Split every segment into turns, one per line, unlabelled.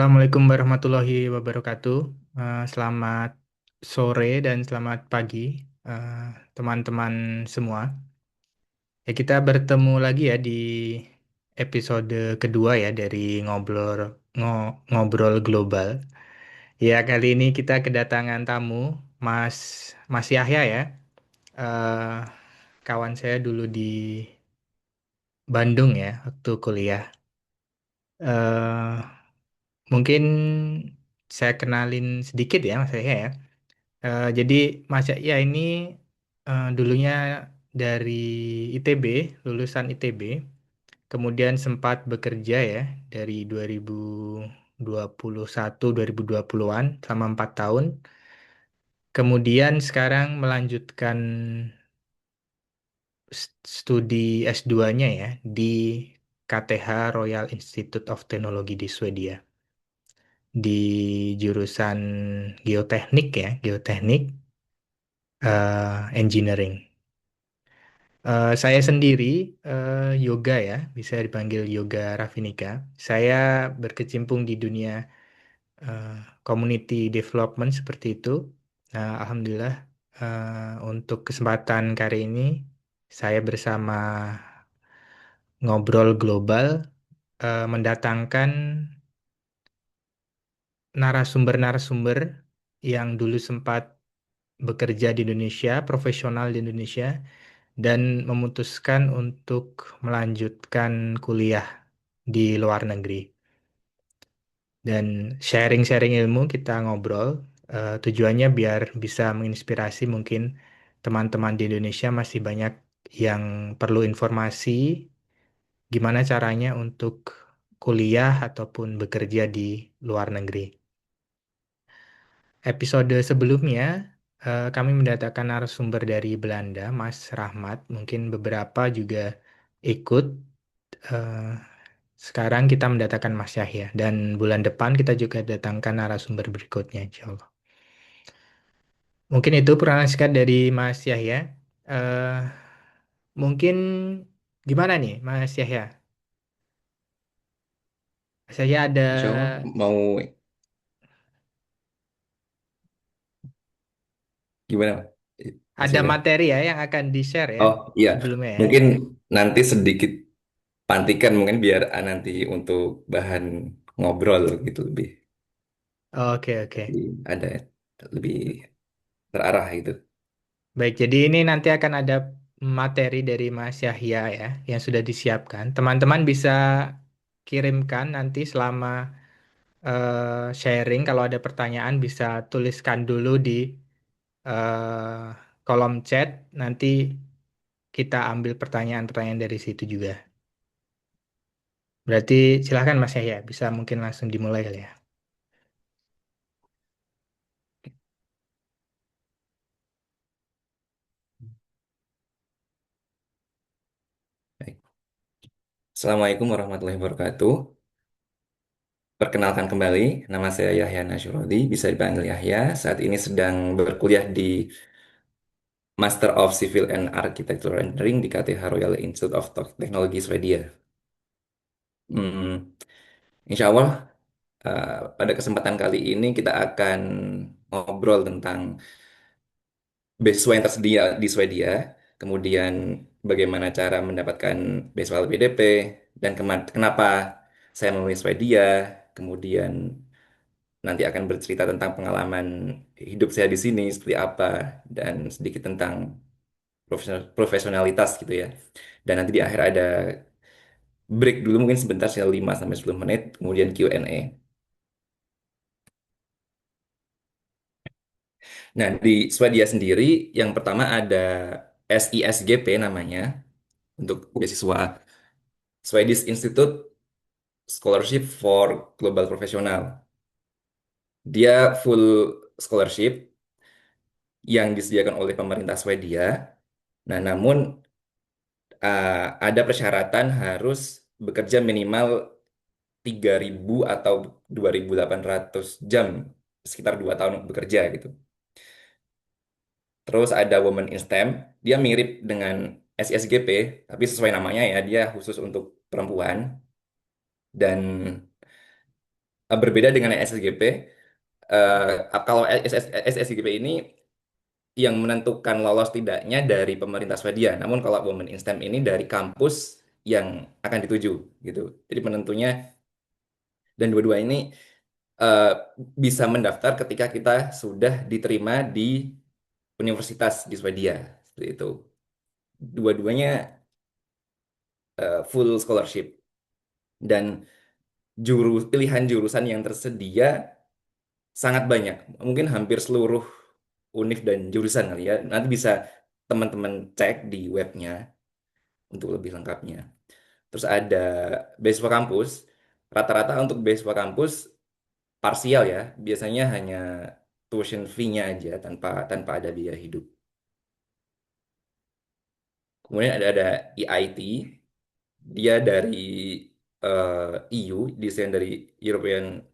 Assalamualaikum warahmatullahi wabarakatuh. Selamat sore dan selamat pagi, eh, teman-teman semua. Ya, kita bertemu lagi ya di episode kedua ya dari ngobrol global. Ya, kali ini kita kedatangan tamu, Mas Mas Yahya ya. Eh, Kawan saya dulu di Bandung ya waktu kuliah. eh Mungkin saya kenalin sedikit ya Mas Yahya ya. Jadi Mas Yahya ini dulunya dari ITB, lulusan ITB, kemudian sempat bekerja ya dari 2021 2020-an selama 4 tahun. Kemudian sekarang melanjutkan studi S2-nya ya di KTH Royal Institute of Technology di Swedia di jurusan geoteknik ya, geoteknik engineering. Saya sendiri yoga ya, bisa dipanggil Yoga Raffinika. Saya berkecimpung di dunia eh, community development seperti itu. Nah, Alhamdulillah untuk kesempatan kali ini saya bersama Ngobrol Global mendatangkan narasumber-narasumber yang dulu sempat bekerja di Indonesia, profesional di Indonesia, dan memutuskan untuk melanjutkan kuliah di luar negeri. Dan sharing-sharing ilmu kita ngobrol, tujuannya biar bisa menginspirasi mungkin teman-teman di Indonesia masih banyak yang perlu informasi gimana caranya untuk kuliah ataupun bekerja di luar negeri. Episode sebelumnya, kami mendatangkan narasumber dari Belanda, Mas Rahmat. Mungkin beberapa juga ikut. Eh, Sekarang kita mendatangkan Mas Yahya. Dan bulan depan kita juga datangkan narasumber berikutnya, insya Allah. Mungkin itu perkenalan singkat dari Mas Yahya. Eh, Mungkin gimana nih, Mas Yahya? Saya
Insya Allah mau gimana, Pak? Masih
ada
ada.
materi ya yang akan di-share ya
Oh iya,
sebelumnya ya.
mungkin nanti sedikit pantikan mungkin biar nanti untuk bahan ngobrol gitu
Oke, oke.
lebih ada lebih terarah gitu.
Baik, jadi ini nanti akan ada materi dari Mas Yahya ya, yang sudah disiapkan. Teman-teman bisa kirimkan nanti selama sharing. Kalau ada pertanyaan bisa tuliskan dulu di kolom chat. Nanti kita ambil pertanyaan-pertanyaan dari situ juga. Berarti silahkan Mas Yahya, bisa mungkin langsung dimulai kali ya.
Baik. Assalamualaikum warahmatullahi wabarakatuh. Perkenalkan kembali, nama saya Yahya Nasyrodi, bisa dipanggil Yahya. Saat ini sedang berkuliah di Master of Civil and Architectural Engineering di KTH Royal Institute of Technology Swedia. Hmm, Insya Allah, pada kesempatan kali ini kita akan ngobrol tentang beasiswa yang tersedia di Swedia, kemudian bagaimana cara mendapatkan beasiswa LPDP, dan kenapa saya memilih Swedia, kemudian nanti akan bercerita tentang pengalaman hidup saya di sini seperti apa, dan sedikit tentang profesionalitas gitu ya. Dan nanti di akhir ada break dulu mungkin sebentar, sekitar 5 sampai 10 menit, kemudian Q&A. Nah, di Swedia sendiri, yang pertama ada SISGP namanya, untuk beasiswa Swedish Institute Scholarship for Global Professional. Dia full scholarship yang disediakan oleh pemerintah Swedia. Nah, namun ada persyaratan harus bekerja minimal 3.000 atau 2.800 jam, sekitar 2 tahun bekerja gitu. Terus ada Women in STEM, dia mirip dengan SISGP, tapi sesuai namanya ya, dia khusus untuk perempuan. Dan Berbeda dengan SSGP, kalau SSGP ini yang menentukan lolos tidaknya dari pemerintah Swedia. Namun kalau Women in STEM ini dari kampus yang akan dituju gitu. Jadi penentunya dan dua-dua ini eh, bisa mendaftar ketika kita sudah diterima di universitas di Swedia. Seperti itu. Dua-duanya full scholarship dan pilihan jurusan yang tersedia sangat banyak. Mungkin hampir seluruh univ dan jurusan kali ya. Nanti bisa teman-teman cek di webnya untuk lebih lengkapnya. Terus ada beasiswa kampus. Rata-rata untuk beasiswa kampus parsial ya. Biasanya hanya tuition fee-nya aja tanpa tanpa ada biaya hidup. Kemudian ada EIT. Dia dari EU, desain dari European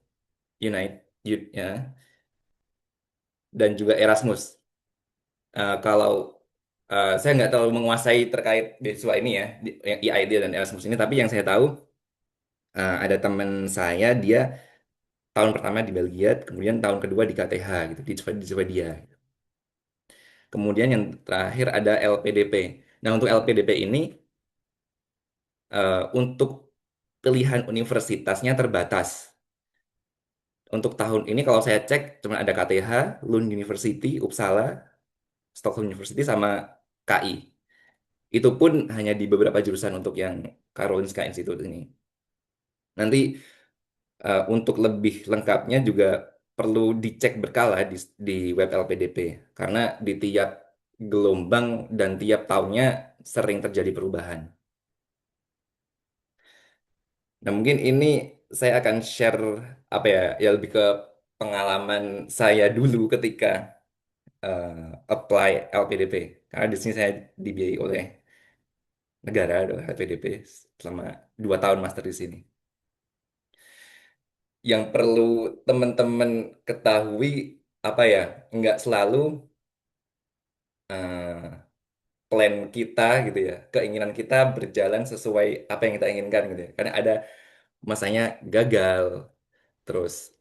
United ya, dan juga Erasmus. Kalau saya nggak terlalu menguasai terkait beasiswa ini ya, yang EIT dan Erasmus ini, tapi yang saya tahu ada teman saya dia tahun pertama di Belgia, kemudian tahun kedua di KTH gitu, di Swedia. Kemudian yang terakhir ada LPDP. Nah, untuk LPDP ini untuk pilihan universitasnya terbatas. Untuk tahun ini kalau saya cek cuma ada KTH, Lund University, Uppsala, Stockholm University sama KI. Itu pun hanya di beberapa jurusan untuk yang Karolinska Institute ini. Nanti untuk lebih lengkapnya juga perlu dicek berkala di web LPDP karena di tiap gelombang dan tiap tahunnya sering terjadi perubahan. Nah, mungkin ini saya akan share apa ya, ya lebih ke pengalaman saya dulu ketika eh, apply LPDP. Karena di sini saya dibiayai oleh negara adalah LPDP selama 2 tahun master di sini. Yang perlu teman-teman ketahui apa ya, nggak selalu eh, plan kita gitu ya, keinginan kita berjalan sesuai apa yang kita inginkan gitu ya. Karena ada masanya gagal, terus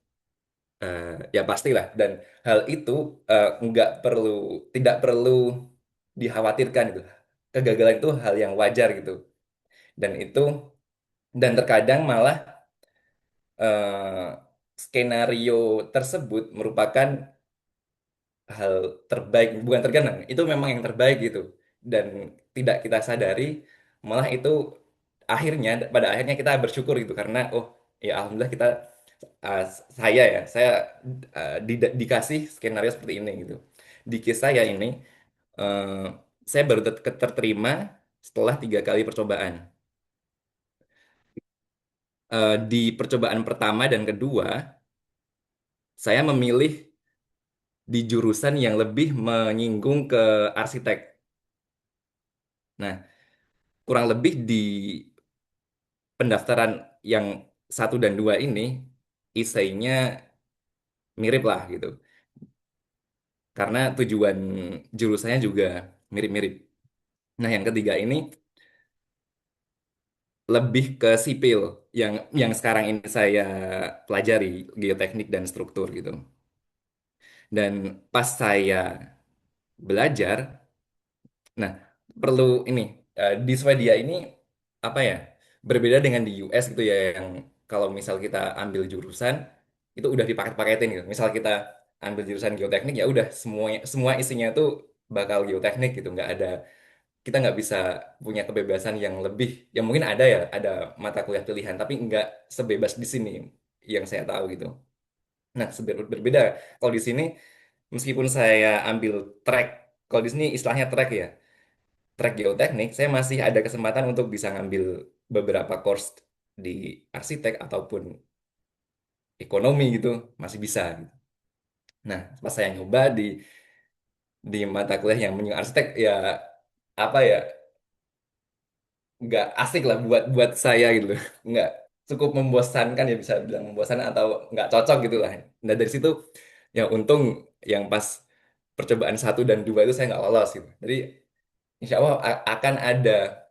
eh, ya pastilah. Dan hal itu nggak perlu, tidak perlu dikhawatirkan gitu. Kegagalan itu hal yang wajar gitu. Dan itu dan terkadang malah eh, skenario tersebut merupakan hal terbaik, bukan terkadang itu memang yang terbaik gitu, dan tidak kita sadari malah itu akhirnya pada akhirnya kita bersyukur gitu karena oh ya alhamdulillah kita uh, saya dikasih skenario seperti ini gitu. Di kisah saya ini eh, saya baru terterima setelah 3 kali percobaan. Di percobaan pertama dan kedua saya memilih di jurusan yang lebih menyinggung ke arsitek. Nah, kurang lebih di pendaftaran yang 1 dan 2 ini isainya mirip lah gitu. Karena tujuan jurusannya juga mirip-mirip. Nah, yang ketiga ini lebih ke sipil yang sekarang ini saya pelajari, geoteknik dan struktur gitu. Dan pas saya belajar, nah, perlu ini di Swedia ini apa ya? Berbeda dengan di US gitu ya, yang kalau misal kita ambil jurusan itu udah dipaket-paketin gitu. Misal kita ambil jurusan geoteknik ya udah semuanya semua isinya tuh bakal geoteknik gitu. Nggak ada, kita nggak bisa punya kebebasan yang lebih. Ya mungkin ada ya, ada mata kuliah pilihan, tapi nggak sebebas di sini yang saya tahu gitu. Nah, berbeda kalau di sini meskipun saya ambil track, kalau di sini istilahnya track ya, track geoteknik, saya masih ada kesempatan untuk bisa ngambil beberapa course di arsitek ataupun ekonomi gitu, masih bisa gitu. Nah, pas saya nyoba di mata kuliah yang menyinggung arsitek, ya apa ya, nggak asik lah buat buat saya gitu loh. Nggak, cukup membosankan ya, bisa bilang membosankan atau nggak cocok gitu lah. Nah, dari situ ya untung yang pas percobaan 1 dan 2 itu saya nggak lolos gitu. Jadi insya Allah akan ada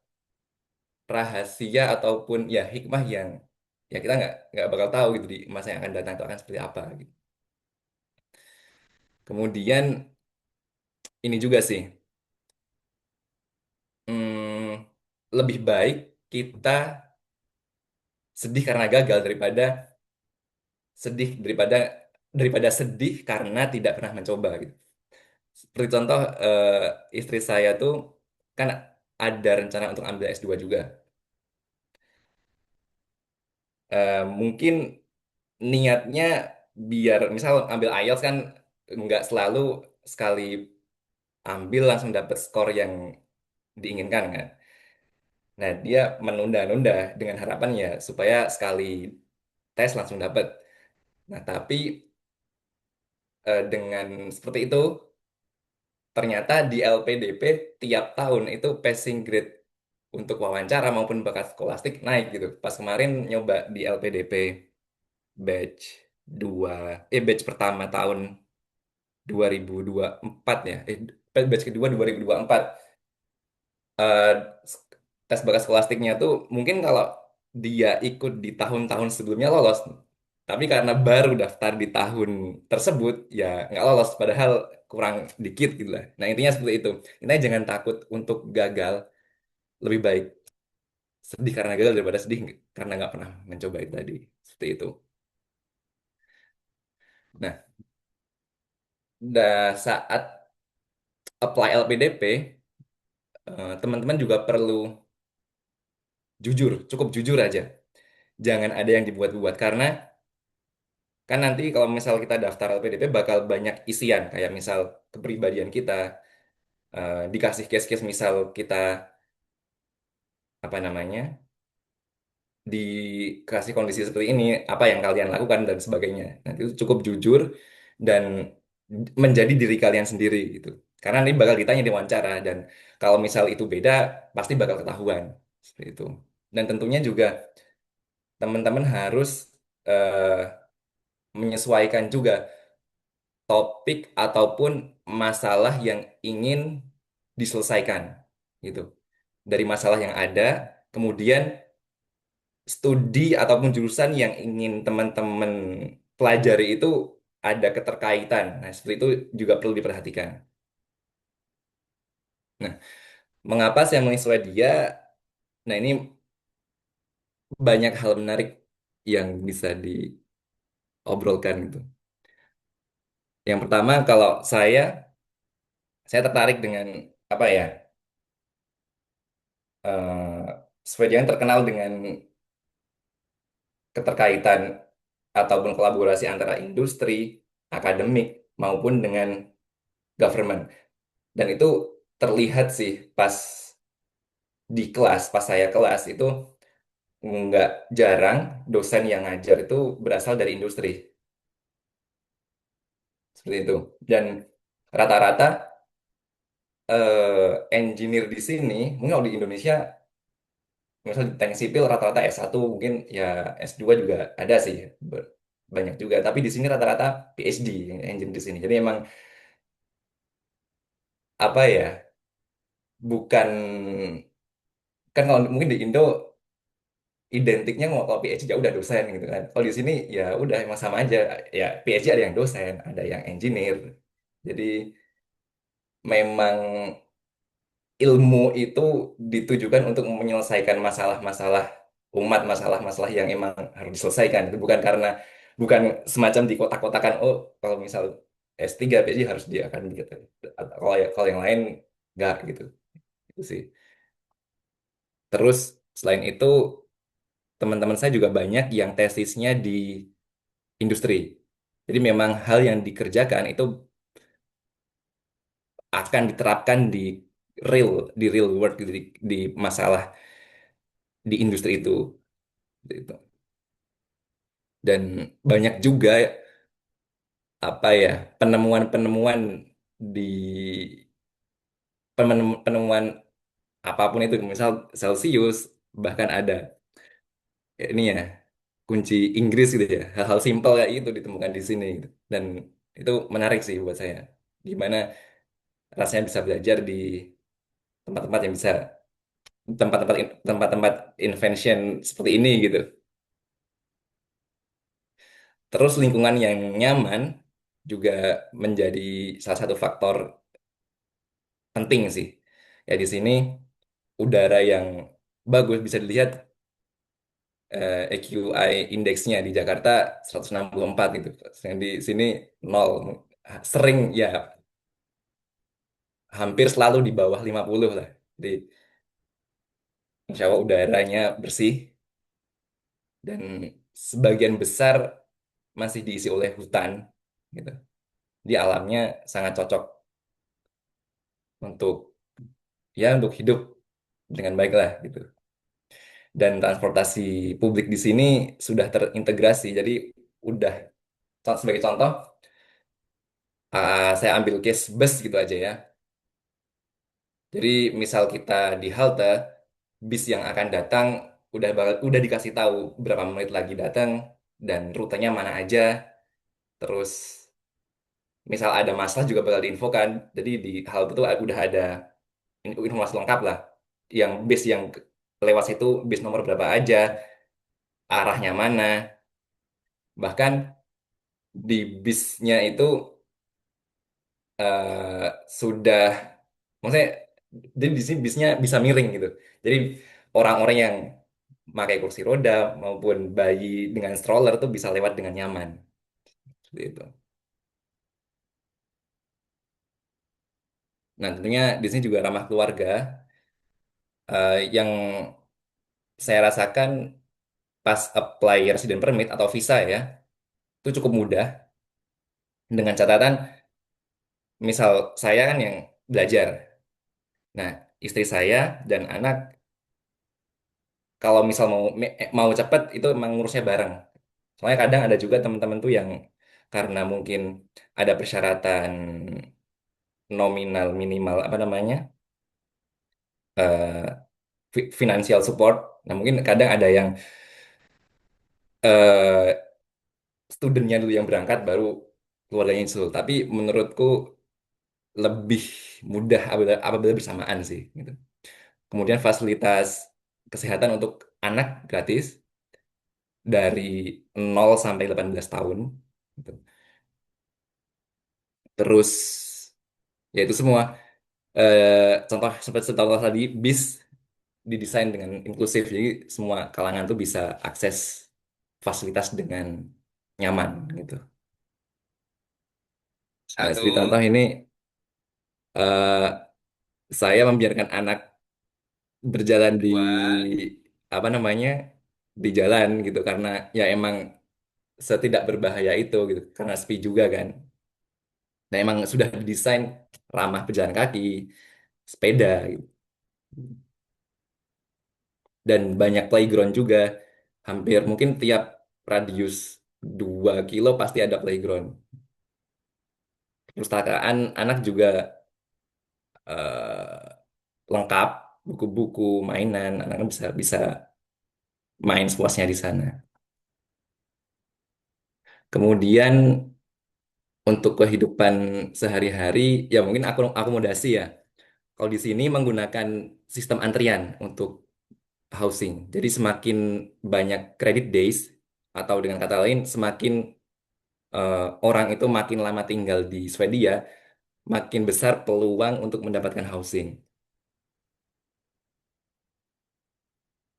rahasia ataupun ya hikmah yang ya kita nggak bakal tahu gitu di masa yang akan datang itu akan seperti apa gitu. Kemudian ini juga sih, hmm, lebih baik kita sedih karena gagal sedih daripada daripada sedih karena tidak pernah mencoba gitu. Seperti contoh, istri saya tuh kan ada rencana untuk ambil S2 juga. Mungkin niatnya biar misal ambil IELTS kan nggak selalu sekali ambil langsung dapat skor yang diinginkan kan. Nah, dia menunda-nunda dengan harapannya supaya sekali tes langsung dapat. Nah, tapi dengan seperti itu ternyata di LPDP tiap tahun itu passing grade untuk wawancara maupun bakat skolastik naik gitu. Pas kemarin nyoba di LPDP batch 2 batch pertama tahun 2024 ya. Batch kedua 2024. eh, Tes bakat skolastiknya tuh mungkin kalau dia ikut di tahun-tahun sebelumnya lolos, tapi karena baru daftar di tahun tersebut ya nggak lolos, padahal kurang dikit gitu lah. Nah intinya seperti itu. Intinya jangan takut untuk gagal, lebih baik sedih karena gagal daripada sedih karena nggak pernah mencoba itu tadi. Seperti itu. Nah, saat apply LPDP, teman-teman juga perlu jujur, cukup jujur aja. Jangan ada yang dibuat-buat karena kan nanti kalau misal kita daftar LPDP bakal banyak isian kayak misal kepribadian kita, dikasih case-case misal kita apa namanya dikasih kondisi seperti ini apa yang kalian lakukan dan sebagainya. Nanti itu cukup jujur dan menjadi diri kalian sendiri gitu. Karena ini bakal ditanya di wawancara dan kalau misal itu beda pasti bakal ketahuan seperti itu. Dan tentunya juga teman-teman harus menyesuaikan juga topik ataupun masalah yang ingin diselesaikan gitu. Dari masalah yang ada, kemudian studi ataupun jurusan yang ingin teman-teman pelajari itu ada keterkaitan. Nah, seperti itu juga perlu diperhatikan. Nah, mengapa saya memilih Swedia? Nah, ini banyak hal menarik yang bisa diobrolkan gitu. Yang pertama, kalau saya tertarik dengan apa ya? Swedia yang terkenal dengan keterkaitan ataupun kolaborasi antara industri, akademik, maupun dengan government. Dan itu terlihat sih pas di kelas, pas saya kelas itu nggak jarang dosen yang ngajar itu berasal dari industri. Seperti itu. Dan rata-rata engineer di sini, mungkin kalau di Indonesia, misal di teknik sipil rata-rata S1, mungkin ya S2 juga ada sih. Banyak juga. Tapi di sini rata-rata PhD engineer di sini. Jadi emang apa ya, bukan, kan kalau mungkin di Indo identiknya mau kalau PhD ya udah dosen gitu kan. Kalau di sini ya udah emang sama aja. Ya PhD ada yang dosen, ada yang engineer. Jadi memang ilmu itu ditujukan untuk menyelesaikan masalah-masalah umat, masalah-masalah yang emang harus diselesaikan. Itu bukan semacam di kotak-kotakan, oh kalau misal S3 PhD harus dia akan gitu. Kalau yang lain nggak gitu. Itu sih. Terus selain itu teman-teman saya juga banyak yang tesisnya di industri. Jadi memang hal yang dikerjakan itu akan diterapkan di real world gitu, di masalah di industri itu. Gitu. Dan banyak juga apa ya penemuan-penemuan di penemuan apapun itu, misal Celsius bahkan ada ini ya kunci Inggris gitu ya, hal-hal simpel kayak itu ditemukan di sini gitu. Dan itu menarik sih buat saya, gimana rasanya bisa belajar di tempat-tempat yang bisa tempat-tempat invention seperti ini gitu. Terus lingkungan yang nyaman juga menjadi salah satu faktor penting sih. Ya di sini udara yang bagus bisa dilihat AQI indeksnya di Jakarta 164 gitu. Yang di sini nol. Sering ya hampir selalu di bawah 50 lah. Jadi insya Allah udaranya bersih dan sebagian besar masih diisi oleh hutan gitu. Di alamnya sangat cocok untuk untuk hidup dengan baik lah gitu. Dan transportasi publik di sini sudah terintegrasi. Jadi udah sebagai contoh, saya ambil case bus gitu aja ya. Jadi misal kita di halte, bis yang akan datang udah dikasih tahu berapa menit lagi datang dan rutenya mana aja. Terus misal ada masalah juga bakal diinfokan. Jadi di halte itu udah ada informasi lengkap lah. Yang bis yang lewat situ bis nomor berapa aja, arahnya mana. Bahkan di bisnya itu sudah, maksudnya di sini bisnya bisa miring gitu. Jadi orang-orang yang pakai kursi roda maupun bayi dengan stroller tuh bisa lewat dengan nyaman. Seperti itu. Nah, tentunya di sini juga ramah keluarga. Yang saya rasakan pas apply resident permit atau visa ya, itu cukup mudah. Dengan catatan, misal saya kan yang belajar. Nah, istri saya dan anak kalau misal mau cepet itu emang ngurusnya bareng. Soalnya kadang ada juga teman-teman tuh yang karena mungkin ada persyaratan nominal minimal apa namanya eh, financial support. Nah mungkin kadang ada yang eh, studentnya dulu yang berangkat baru keluarganya nyusul. Tapi menurutku lebih mudah apabila bersamaan sih. Gitu. Kemudian fasilitas kesehatan untuk anak gratis dari 0 sampai 18 tahun. Gitu. Terus ya itu semua. Contoh seperti contoh tadi bis didesain dengan inklusif jadi semua kalangan tuh bisa akses fasilitas dengan nyaman gitu. Nah,
Satu,
seperti contoh ini eh, saya membiarkan anak berjalan di
dua,
apa namanya di jalan gitu karena ya emang setidak berbahaya itu gitu karena sepi juga kan. Nah emang sudah didesain ramah pejalan kaki, sepeda gitu. Dan banyak playground juga. Hampir mungkin tiap radius 2 kilo pasti ada playground. Perpustakaan anak juga eh, lengkap, buku-buku, mainan, anak bisa bisa main sepuasnya di sana. Kemudian untuk kehidupan sehari-hari, ya mungkin aku akomodasi ya. Kalau di sini menggunakan sistem antrian untuk housing. Jadi semakin banyak credit days, atau dengan kata lain, semakin orang itu makin lama tinggal di Swedia, makin besar peluang untuk mendapatkan housing.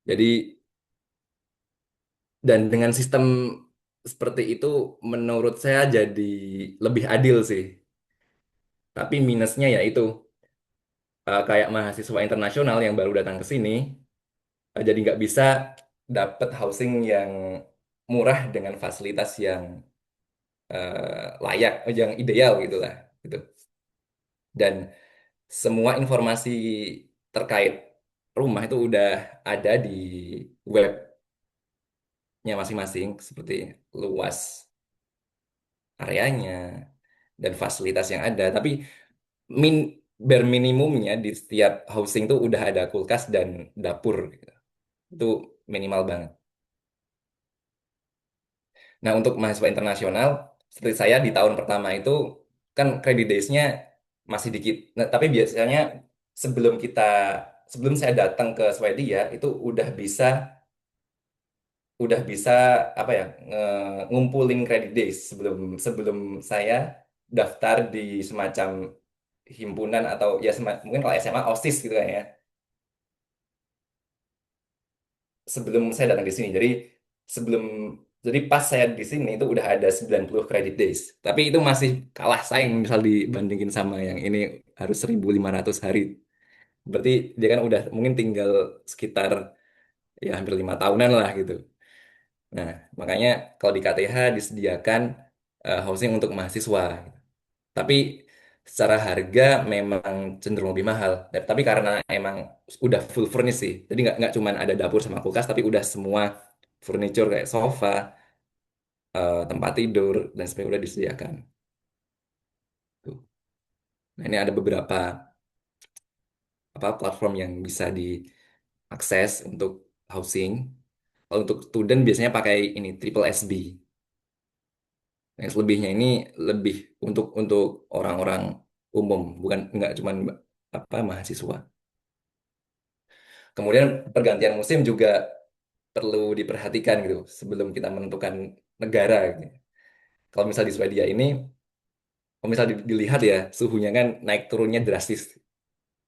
Jadi, dan dengan sistem seperti itu, menurut saya jadi lebih adil sih. Tapi minusnya ya itu, kayak mahasiswa internasional yang baru datang ke sini, jadi nggak bisa dapat housing yang murah dengan fasilitas yang layak, yang ideal gitu lah. Gitu. Dan semua informasi terkait rumah itu udah ada di webnya masing-masing, seperti luas areanya dan fasilitas yang ada. Tapi min bare minimumnya di setiap housing tuh udah ada kulkas dan dapur gitu. Itu minimal banget. Nah, untuk mahasiswa internasional seperti saya di tahun pertama itu kan credit days-nya masih dikit. Nah, tapi biasanya sebelum kita sebelum saya datang ke Swedia itu udah bisa udah bisa apa ya ngumpulin credit days sebelum sebelum saya daftar di semacam himpunan atau ya mungkin kalau SMA OSIS gitu kan ya. Sebelum saya datang di sini. Sebelum jadi pas saya di sini itu udah ada 90 credit days. Tapi itu masih kalah saing misal dibandingin sama yang ini harus 1.500 hari. Berarti dia kan udah mungkin tinggal sekitar ya hampir 5 tahunan lah gitu. Nah, makanya kalau di KTH disediakan housing untuk mahasiswa. Tapi secara harga memang cenderung lebih mahal. Tapi karena emang udah full furnish sih. Jadi nggak cuma ada dapur sama kulkas, tapi udah semua furniture kayak sofa, tempat tidur, dan sebagainya udah disediakan. Tuh. Nah, ini ada beberapa apa platform yang bisa diakses untuk housing. Kalau untuk student biasanya pakai ini triple SB. Yang selebihnya ini lebih untuk orang-orang umum, bukan nggak cuma apa mahasiswa. Kemudian pergantian musim juga perlu diperhatikan gitu sebelum kita menentukan negara gitu. Kalau misal di Swedia ini, kalau misal dilihat ya suhunya kan naik turunnya drastis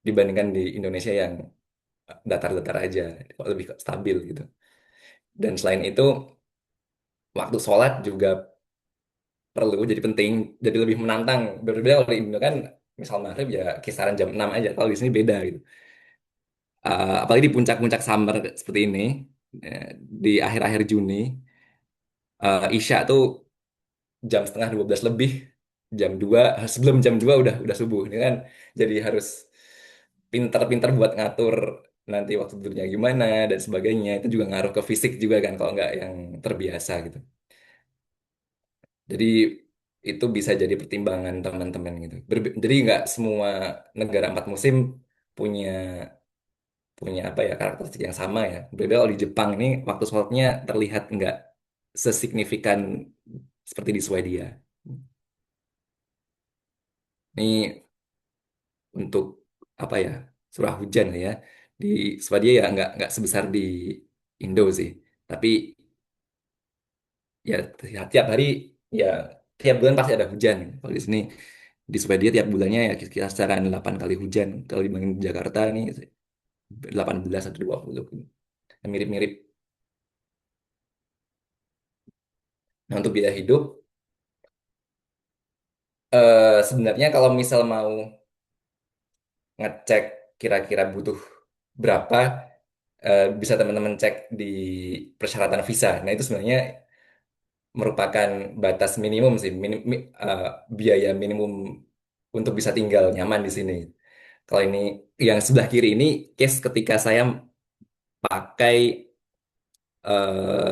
dibandingkan di Indonesia yang datar-datar aja, lebih stabil gitu. Dan selain itu waktu sholat juga perlu jadi penting, jadi lebih menantang. Berbeda kalau di Indo kan misal maghrib ya kisaran jam 6 aja, kalau di sini beda gitu. Apalagi di puncak-puncak summer seperti ini, di akhir-akhir Juni, Isya tuh jam setengah 12 lebih, jam 2 sebelum jam 2 udah subuh. Ini kan jadi harus pintar-pintar buat ngatur nanti waktu tidurnya gimana dan sebagainya. Itu juga ngaruh ke fisik juga kan kalau nggak yang terbiasa gitu. Jadi itu bisa jadi pertimbangan teman-teman gitu. Jadi nggak semua negara 4 musim punya punya apa ya karakteristik yang sama ya. Berbeda kalau di Jepang ini waktu sholatnya terlihat nggak sesignifikan seperti di Swedia. Ini untuk apa ya curah hujan ya di Swedia ya nggak sebesar di Indo sih. Tapi ya tiap hari ya tiap bulan pasti ada hujan. Kalau di sini di Swedia tiap bulannya ya kira-kira secara 8 kali hujan. Kalau dibanding di Jakarta ini 18 atau 20. Mirip-mirip. Nah, untuk biaya hidup sebenarnya kalau misal mau ngecek kira-kira butuh berapa, bisa teman-teman cek di persyaratan visa. Nah, itu sebenarnya merupakan batas minimum sih, biaya minimum untuk bisa tinggal nyaman di sini. Kalau ini yang sebelah kiri ini case ketika saya pakai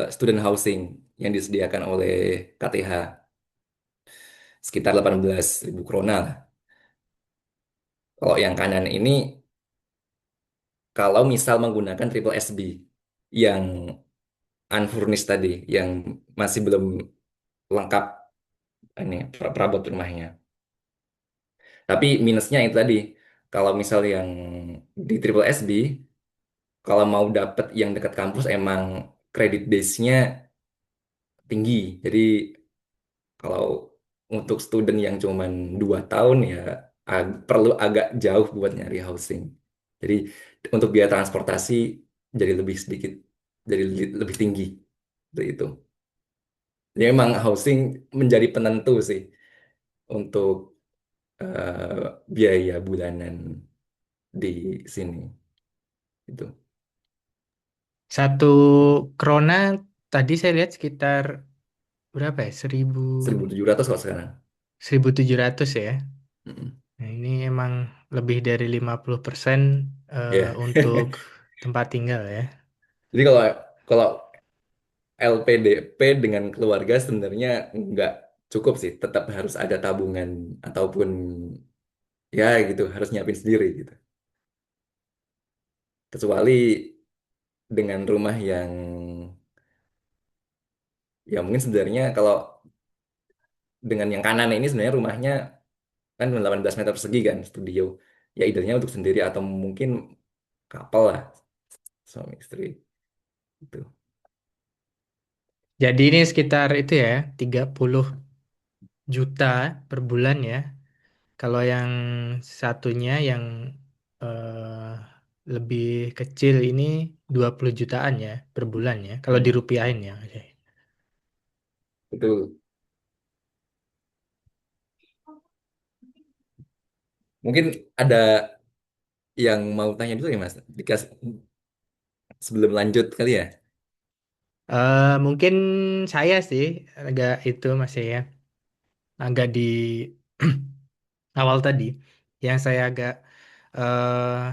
student housing yang disediakan oleh KTH sekitar 18.000 krona lah. Kalau yang kanan ini kalau misal menggunakan triple SB yang unfurnished tadi, yang masih belum lengkap ini perabot rumahnya. Tapi minusnya itu tadi, kalau misal yang di triple SB, kalau mau dapet yang dekat kampus emang credit base-nya tinggi. Jadi kalau untuk student yang cuman 2 tahun ya perlu agak jauh buat nyari housing. Jadi untuk biaya transportasi jadi lebih sedikit, jadi lebih tinggi. Seperti itu. Jadi memang housing menjadi penentu sih untuk biaya bulanan di sini. Itu
Satu krona tadi saya lihat sekitar berapa ya?
1.700 kalau sekarang.
1.700 ya.
Mm-mm.
Nah, ini emang lebih dari 50%
Ya.
untuk tempat tinggal ya.
Jadi kalau kalau LPDP dengan keluarga sebenarnya nggak cukup sih. Tetap harus ada tabungan ataupun ya gitu harus nyiapin sendiri gitu. Kecuali dengan rumah yang ya mungkin sebenarnya kalau dengan yang kanan ini sebenarnya rumahnya kan 18 meter persegi kan studio. Ya idealnya untuk sendiri atau mungkin couple lah suami istri itu.
Jadi ini sekitar itu ya, 30 juta per bulan ya. Kalau yang satunya yang eh, lebih kecil ini 20 jutaan ya per bulan ya. Kalau
Hmm,
dirupiahin ya.
itu mungkin ada yang mau tanya dulu ya Mas, sebelum lanjut kali ya.
Mungkin saya sih agak itu masih ya, agak di awal tadi yang saya agak eh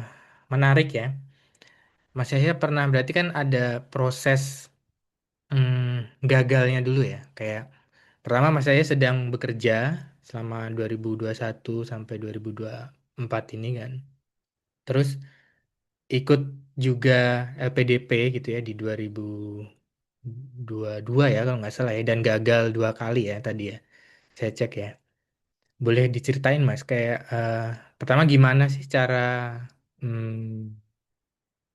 menarik ya. Mas Yahya pernah berarti kan ada proses gagalnya dulu ya. Kayak pertama Mas Yahya sedang bekerja selama 2021 sampai 2024 ini kan. Terus ikut juga LPDP gitu ya di 2022 ya kalau nggak salah ya, dan gagal 2 kali ya tadi ya. Saya cek ya. Boleh diceritain Mas kayak pertama gimana sih cara mm,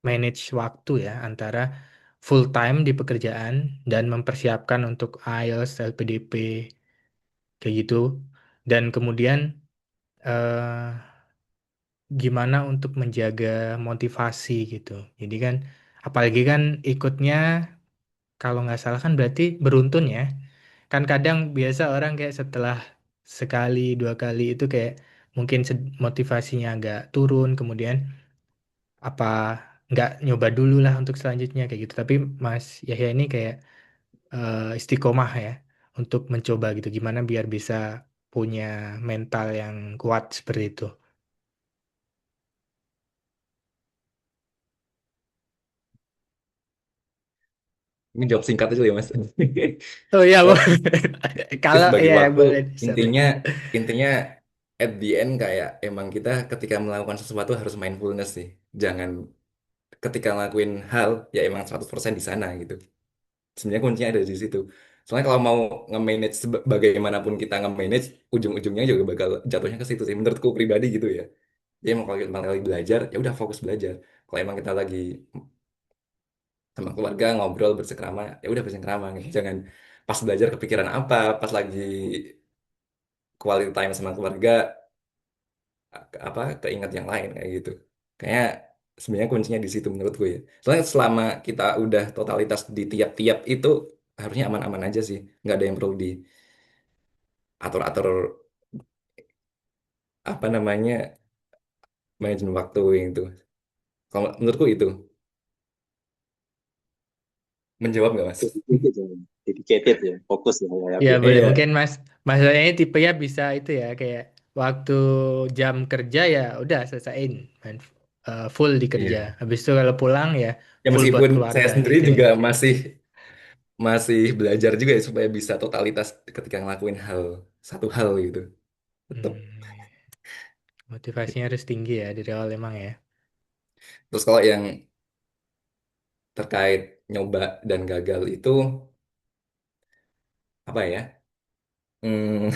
manage waktu ya antara full time di pekerjaan dan mempersiapkan untuk IELTS, LPDP kayak gitu. Dan kemudian eh, gimana untuk menjaga motivasi gitu. Jadi kan apalagi kan ikutnya kalau nggak salah kan berarti beruntun ya. Kan kadang biasa orang kayak setelah sekali, 2 kali itu kayak mungkin motivasinya agak turun, kemudian apa nggak nyoba dulu lah untuk selanjutnya kayak gitu. Tapi Mas Yahya ini kayak istiqomah ya untuk mencoba gitu. Gimana biar bisa punya mental yang kuat seperti itu.
Ini jawab singkat aja ya Mas.
Oh ya,
Oh, jadi
kalau
sebagai
ya
waktu
boleh disampaikan.
intinya intinya at the end kayak emang kita ketika melakukan sesuatu harus mindfulness sih. Jangan ketika ngelakuin hal ya emang 100% di sana gitu. Sebenarnya kuncinya ada di situ. Soalnya kalau mau nge-manage bagaimanapun kita nge-manage, ujung-ujungnya juga bakal jatuhnya ke situ sih. Menurutku pribadi gitu ya. Jadi emang kalau kita lagi belajar, ya udah fokus belajar. Kalau emang kita lagi sama keluarga ngobrol bercengkrama, ya udah bercengkrama gitu. Jangan pas belajar kepikiran apa, pas lagi quality time sama keluarga, apa keinget yang lain kayak gitu. Kayak sebenarnya kuncinya di situ menurutku ya. Soalnya selama kita udah totalitas di tiap-tiap itu harusnya aman-aman aja sih. Nggak ada yang perlu diatur-atur apa namanya manajemen waktu yang itu. Kalau menurutku itu menjawab nggak Mas?
Dedicated ya, dedicated ya, fokus ya, ya,
Ya
ya.
boleh
Iya,
mungkin Mas Yahya ini tipe ya bisa itu ya kayak waktu jam kerja ya udah selesaiin full di kerja.
iya.
Habis itu kalau pulang ya
Ya
full buat
meskipun saya
keluarga
sendiri
gitu ya.
juga masih masih belajar juga ya supaya bisa totalitas ketika ngelakuin satu hal gitu. Tetap.
Hmm, motivasinya harus tinggi ya dari awal emang ya.
Terus kalau yang terkait nyoba dan gagal itu apa ya? Hmm,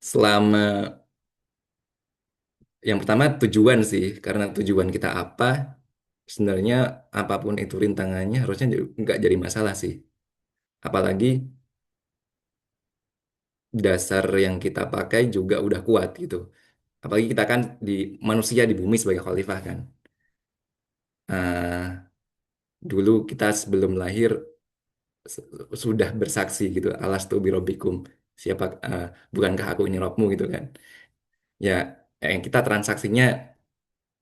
selama yang pertama tujuan sih, karena tujuan kita apa, sebenarnya apapun itu rintangannya harusnya nggak jadi masalah sih. Apalagi dasar yang kita pakai juga udah kuat gitu. Apalagi kita kan di manusia di bumi sebagai khalifah kan. Ah, dulu kita sebelum lahir se- sudah bersaksi gitu, alastu birobbikum, siapa bukankah aku ini Robmu gitu kan. Ya, yang kita transaksinya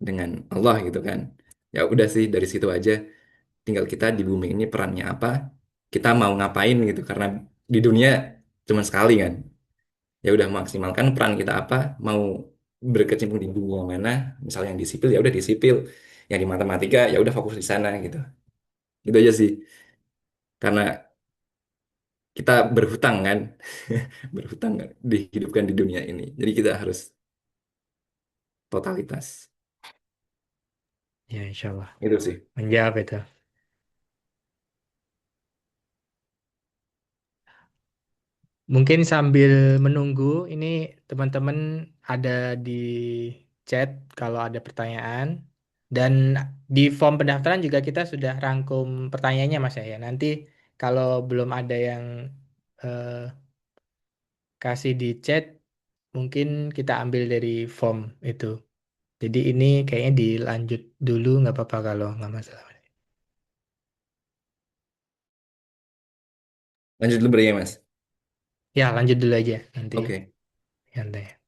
dengan Allah gitu kan. Ya udah sih dari situ aja. Tinggal kita di bumi ini perannya apa, kita mau ngapain gitu. Karena di dunia cuma sekali kan. Ya udah maksimalkan peran kita apa, mau berkecimpung di dunia mana. Misalnya yang di sipil ya udah di sipil, yang di matematika ya udah fokus di sana gitu. Gitu aja sih. Karena kita berhutang kan, berhutang kan, dihidupkan di dunia ini. Jadi kita harus totalitas.
Ya insya Allah
Itu sih.
menjawab itu. Mungkin sambil menunggu ini teman-teman ada di chat kalau ada pertanyaan. Dan di form pendaftaran juga kita sudah rangkum pertanyaannya Mas ya. Nanti kalau belum ada yang eh, kasih di chat, mungkin kita ambil dari form itu. Jadi ini kayaknya dilanjut dulu nggak apa-apa kalau nggak masalah.
Lanjut dulu beri ya, Mas.
Ya lanjut dulu aja nanti
Oke.
santai.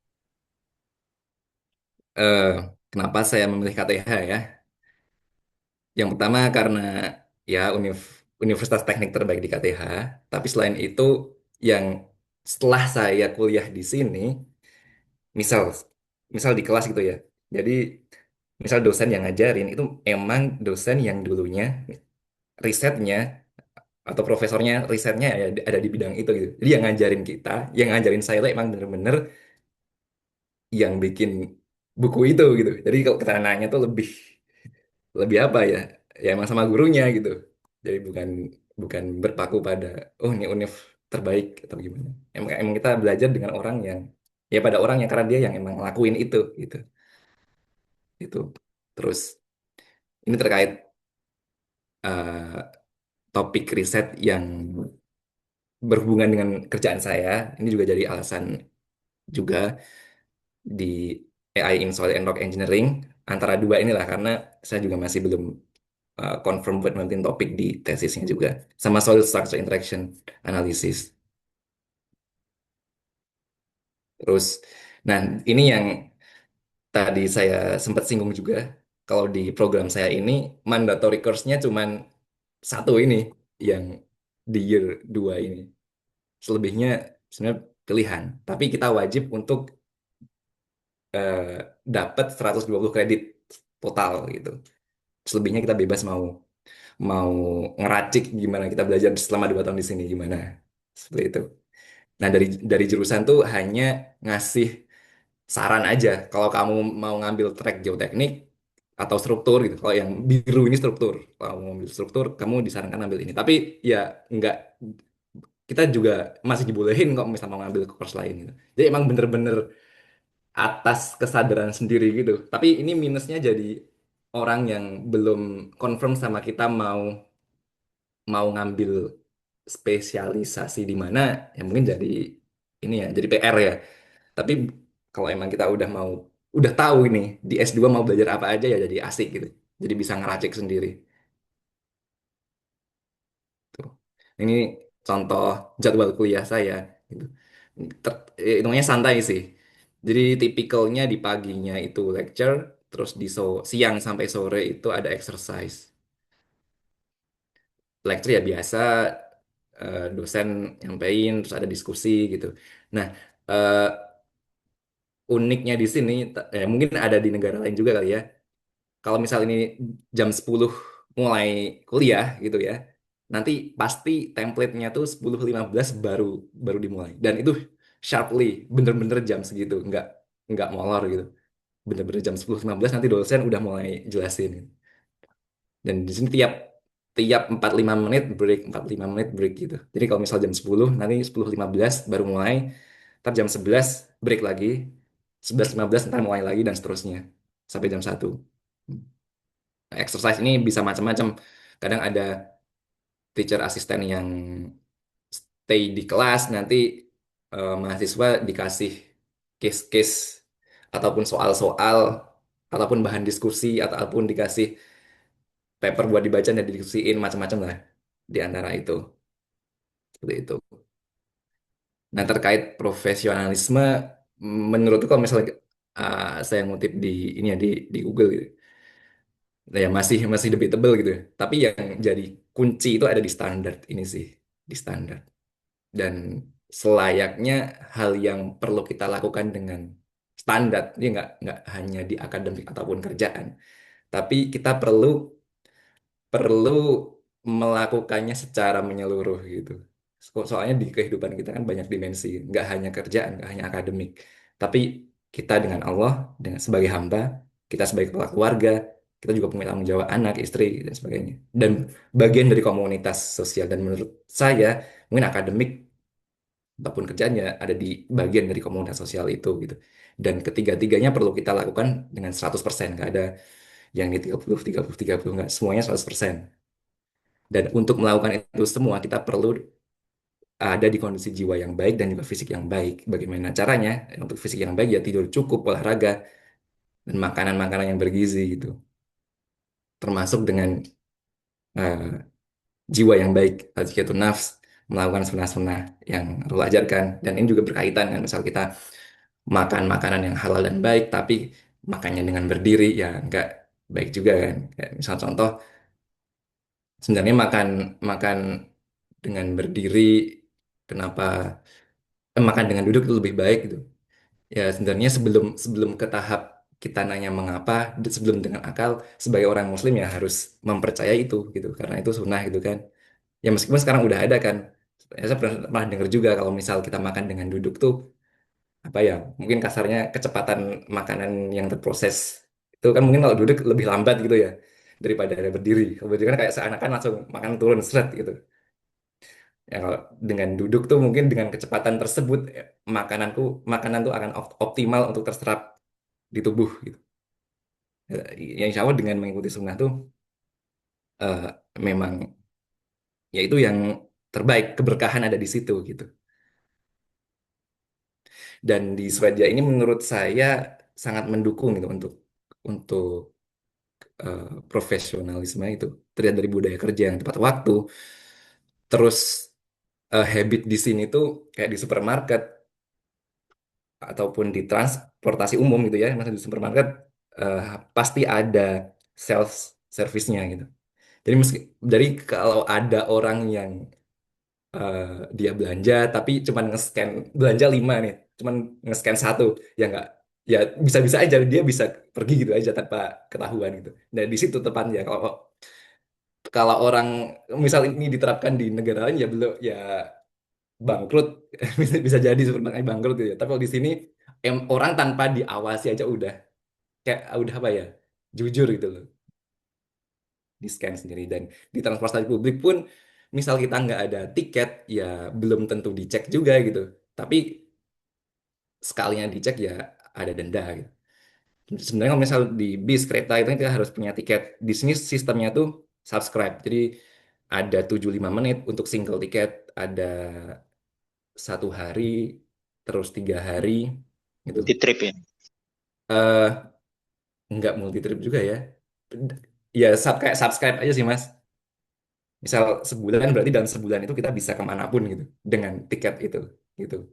Eh, Kenapa saya memilih KTH ya? Yang pertama karena ya universitas teknik terbaik di KTH. Tapi selain itu, yang setelah saya kuliah di sini, misal misal di kelas gitu ya. Jadi misal dosen yang ngajarin itu emang dosen yang dulunya risetnya atau profesornya risetnya ya ada di bidang itu gitu. Jadi yang ngajarin kita, yang ngajarin saya itu emang bener-bener yang bikin buku itu gitu. Jadi kalau kita nanya tuh lebih lebih apa ya? Ya emang sama gurunya gitu. Jadi bukan bukan berpaku pada oh ini univ terbaik atau gimana. Emang kita belajar dengan orang yang ya pada orang yang karena dia yang emang ngelakuin itu gitu. Itu. Terus ini terkait eh, topik riset yang berhubungan dengan kerjaan saya. Ini juga jadi alasan juga di AI in Soil and Rock Engineering antara dua inilah karena saya juga masih belum confirm buat nantiin topik di tesisnya juga sama soil structure interaction analysis. Terus, nah ini yang tadi saya sempat singgung juga kalau di program saya ini mandatory course-nya cuman satu ini yang di year 2 ini. Selebihnya sebenarnya pilihan, tapi kita wajib untuk eh, dapat 120 kredit total gitu. Selebihnya kita bebas mau mau ngeracik gimana kita belajar selama 2 tahun di sini gimana seperti itu. Nah dari jurusan tuh hanya ngasih saran aja kalau kamu mau ngambil track geoteknik atau struktur gitu. Kalau yang biru ini struktur, kalau mau ngambil struktur kamu disarankan ambil ini. Tapi ya nggak kita juga masih dibolehin kok misalnya mau ngambil course lain gitu. Jadi emang bener-bener atas kesadaran sendiri gitu. Tapi ini minusnya jadi orang yang belum confirm sama kita mau mau ngambil spesialisasi di mana ya mungkin jadi ini ya jadi PR ya. Tapi kalau emang kita udah tahu ini di S2 mau belajar apa aja ya jadi asik gitu. Jadi bisa ngeracik sendiri. Tuh. Ini contoh jadwal kuliah saya gitu. Hitungannya santai sih. Jadi tipikalnya di paginya itu lecture, terus di siang sampai sore itu ada exercise. Lecture ya biasa dosen nyampein terus ada diskusi gitu. Nah, eh, uniknya di sini mungkin ada di negara lain juga kali ya. Kalau misal ini jam 10 mulai kuliah gitu ya. Nanti pasti template-nya tuh 10.15 baru baru dimulai. Dan itu sharply bener-bener jam segitu, nggak molor gitu. Bener-bener jam 10.15 nanti dosen udah mulai jelasin. Dan di sini tiap tiap 45 menit break, 45 menit break gitu. Jadi kalau misal jam 10 nanti 10.15 baru mulai, ntar jam 11 break lagi, 11.15 ntar mulai lagi dan seterusnya sampai jam 1. Nah, exercise ini bisa macam-macam. Kadang ada teacher asisten yang stay di kelas, nanti mahasiswa dikasih case-case ataupun soal-soal ataupun bahan diskusi ataupun dikasih paper buat dibaca dan didiskusiin macam-macam lah di antara itu. Seperti itu. Nah, terkait profesionalisme, menurutku kalau misalnya saya ngutip di ini ya di Google gitu, nah, ya masih masih debatable gitu. Tapi yang jadi kunci itu ada di standar ini sih, di standar. Dan selayaknya hal yang perlu kita lakukan dengan standar, ini nggak hanya di akademik ataupun kerjaan, tapi kita perlu perlu melakukannya secara menyeluruh gitu. Soalnya di kehidupan kita kan banyak dimensi, nggak hanya kerjaan, nggak hanya akademik, tapi kita dengan Allah, dengan sebagai hamba, kita sebagai kepala keluarga, kita juga punya tanggung jawab anak, istri, dan sebagainya. Dan bagian dari komunitas sosial. Dan menurut saya, mungkin akademik ataupun kerjaannya ada di bagian dari komunitas sosial itu gitu. Dan ketiga-tiganya perlu kita lakukan dengan 100%. Nggak ada yang ini 30, 30, 30, nggak semuanya 100%. Dan untuk melakukan itu semua, kita perlu ada di kondisi jiwa yang baik dan juga fisik yang baik. Bagaimana caranya? Untuk fisik yang baik ya tidur cukup, olahraga, dan makanan-makanan yang bergizi gitu. Termasuk dengan eh, jiwa yang baik, tazkiyatun nafs, melakukan sunnah-sunnah yang Allah ajarkan. Dan ini juga berkaitan kan, misal kita makan makanan yang halal dan baik, tapi makannya dengan berdiri, ya nggak baik juga kan. Kayak misal contoh, sebenarnya makan makan dengan berdiri, kenapa makan dengan duduk itu lebih baik gitu. Ya sebenarnya sebelum sebelum ke tahap kita nanya mengapa, sebelum dengan akal, sebagai orang Muslim ya harus mempercayai itu gitu, karena itu sunnah gitu kan. Ya meskipun sekarang udah ada kan, ya, saya pernah dengar juga kalau misal kita makan dengan duduk tuh apa ya, mungkin kasarnya kecepatan makanan yang terproses itu kan mungkin kalau duduk lebih lambat gitu ya daripada berdiri. Kalau berdiri kan kayak seakan-akan langsung makan turun seret gitu. Ya kalau dengan duduk tuh mungkin dengan kecepatan tersebut makanan tuh akan optimal untuk terserap di tubuh gitu. Ya insya Allah dengan mengikuti sunnah tuh eh, memang ya itu yang terbaik, keberkahan ada di situ gitu. Dan di Swedia ini menurut saya sangat mendukung gitu untuk profesionalisme itu terlihat dari budaya kerja yang tepat waktu, terus habit di sini tuh kayak di supermarket ataupun di transportasi umum gitu ya, maksudnya di supermarket eh, pasti ada self service-nya gitu. Jadi kalau ada orang yang eh, dia belanja tapi cuman nge-scan belanja 5 nih, cuman nge-scan satu, ya nggak, ya bisa-bisa aja dia bisa pergi gitu aja tanpa ketahuan gitu. Nah di situ tepatnya kalau kalau orang misal ini diterapkan di negara lain ya belum ya bangkrut, bisa jadi supermarket bangkrut gitu ya. Tapi kalau di sini orang tanpa diawasi aja udah kayak udah apa ya, jujur gitu loh, di scan sendiri. Dan di transportasi publik pun misal kita nggak ada tiket ya belum tentu dicek juga gitu, tapi sekalinya dicek ya ada denda gitu. Sebenarnya kalau misal di bis kereta itu kan kita harus punya tiket. Di sini sistemnya tuh subscribe, jadi ada 75 menit untuk single tiket, ada 1 hari, terus 3 hari gitu.
Multi trip ya.
eh nggak multi trip juga ya, ya kayak subscribe aja sih mas. Misal sebulan berarti dalam sebulan itu kita bisa kemanapun gitu dengan tiket itu gitu.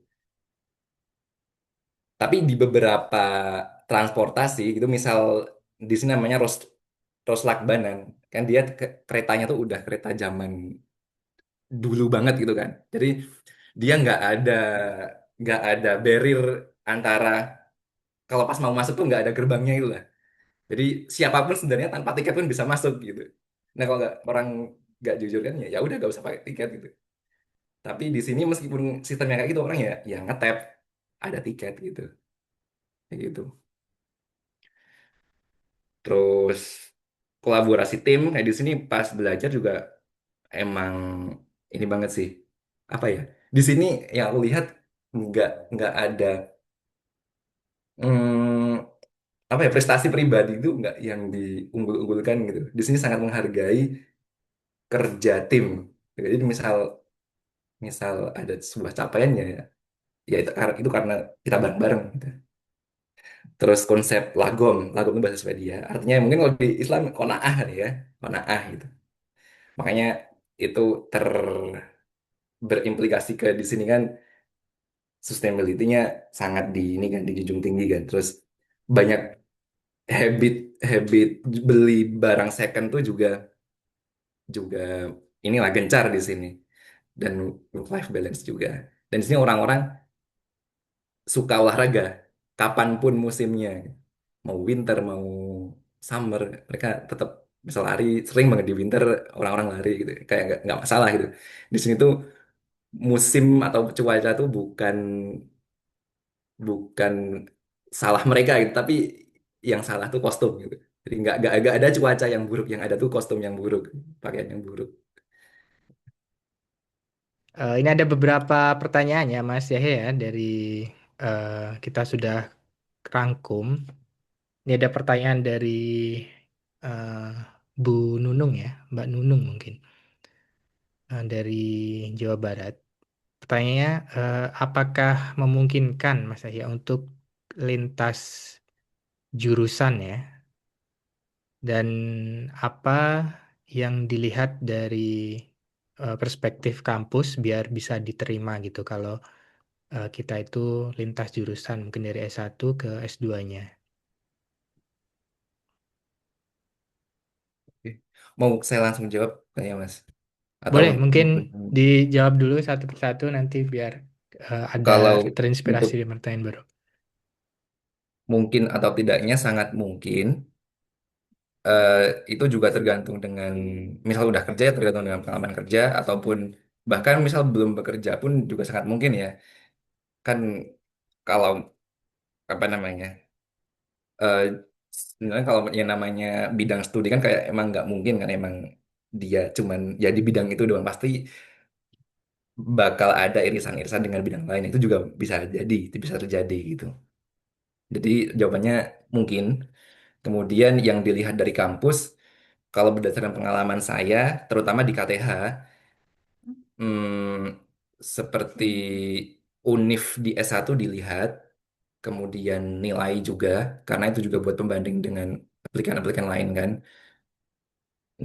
Tapi di beberapa transportasi gitu, misal di sini namanya Roslakbanan, kan dia keretanya tuh udah kereta zaman dulu banget gitu kan. Jadi dia nggak ada barrier antara, kalau pas mau masuk tuh nggak ada gerbangnya itu lah. Jadi siapapun sebenarnya tanpa tiket pun bisa masuk gitu. Nah kalau orang nggak jujur kan ya udah nggak usah pakai tiket gitu. Tapi di sini meskipun sistemnya kayak gitu, orang ya ngetap ada tiket gitu, kayak gitu. Terus kolaborasi tim, di sini pas belajar juga emang ini banget sih. Apa ya? Di sini yang aku lihat nggak ada hmm, apa ya, prestasi pribadi itu nggak yang diunggul-unggulkan gitu. Di sini sangat menghargai kerja tim. Jadi misal misal ada sebuah capaian ya itu karena kita bareng-bareng gitu. Terus konsep lagom itu bahasa Swedia. Artinya mungkin kalau di Islam kona'ah kali ya, kona'ah gitu. Makanya itu berimplikasi ke di sini kan sustainability-nya sangat ini kan dijunjung tinggi kan. Terus banyak habit habit beli barang second tuh juga juga inilah gencar di sini, dan work life balance juga. Dan di sini orang-orang suka olahraga kapanpun musimnya, mau winter mau summer, mereka tetap bisa lari. Sering banget di winter orang-orang lari gitu kayak nggak masalah gitu. Di sini tuh musim atau cuaca tuh bukan bukan salah mereka gitu, tapi yang salah tuh kostum gitu. Jadi nggak ada cuaca yang buruk, yang ada tuh kostum yang buruk, pakaian yang buruk.
Ini ada beberapa pertanyaan ya Mas Yahya ya dari kita sudah rangkum. Ini ada pertanyaan dari eh, Bu Nunung ya, Mbak Nunung mungkin, dari Jawa Barat. Pertanyaannya, apakah memungkinkan Mas Yahya untuk lintas jurusan ya? Dan apa yang dilihat dari perspektif kampus biar bisa diterima gitu kalau kita itu lintas jurusan mungkin dari S1 ke S2-nya.
Oke. Mau saya langsung jawab kayaknya Mas? Atau
Boleh, mungkin dijawab dulu satu persatu nanti biar ada
kalau
terinspirasi
untuk
di pertanyaan baru.
mungkin atau tidaknya sangat mungkin eh, itu juga tergantung dengan misal udah kerja ya tergantung dengan pengalaman kerja ataupun bahkan misal belum bekerja pun juga sangat mungkin ya kan kalau apa namanya eh, sebenarnya kalau yang namanya bidang studi kan kayak emang nggak mungkin kan emang dia cuman ya di bidang itu doang pasti bakal ada irisan-irisan dengan bidang lain itu juga bisa jadi itu bisa terjadi gitu jadi jawabannya mungkin kemudian yang dilihat dari kampus kalau berdasarkan pengalaman saya terutama di KTH seperti univ di S1 dilihat kemudian nilai juga karena itu juga buat pembanding dengan aplikan-aplikan lain kan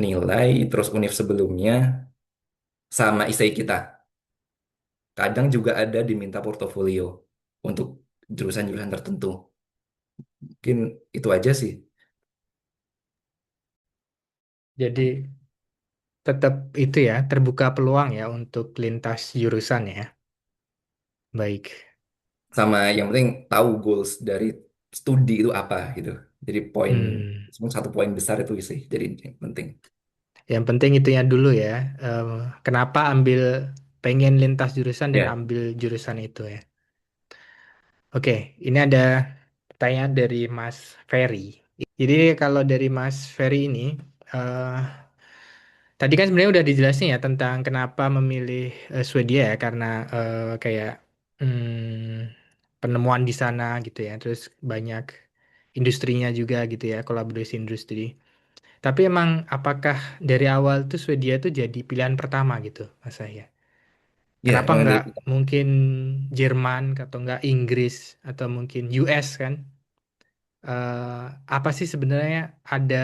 nilai terus univ sebelumnya sama ISEI kita kadang juga ada diminta portofolio untuk jurusan-jurusan tertentu mungkin itu aja sih
Jadi tetap itu ya, terbuka peluang ya untuk lintas jurusan ya. Baik.
sama yang penting tahu goals dari studi itu apa gitu jadi poin
Hmm.
semua satu poin besar itu sih jadi yang penting
Yang penting itunya dulu ya. eh, Kenapa pengen lintas jurusan dan
ya
ambil jurusan itu ya. Oke, ini ada pertanyaan dari Mas Ferry. Jadi kalau dari Mas Ferry ini, eh, tadi kan sebenarnya udah dijelasin ya tentang kenapa memilih Swedia ya karena kayak penemuan di sana gitu ya. Terus banyak industrinya juga gitu ya, kolaborasi industri. Tapi emang apakah dari awal tuh Swedia tuh jadi pilihan pertama gitu, Mas Yahya?
ya
Kenapa
memang
nggak
dari
mungkin Jerman atau nggak Inggris atau mungkin US kan? eh, apa sih sebenarnya ada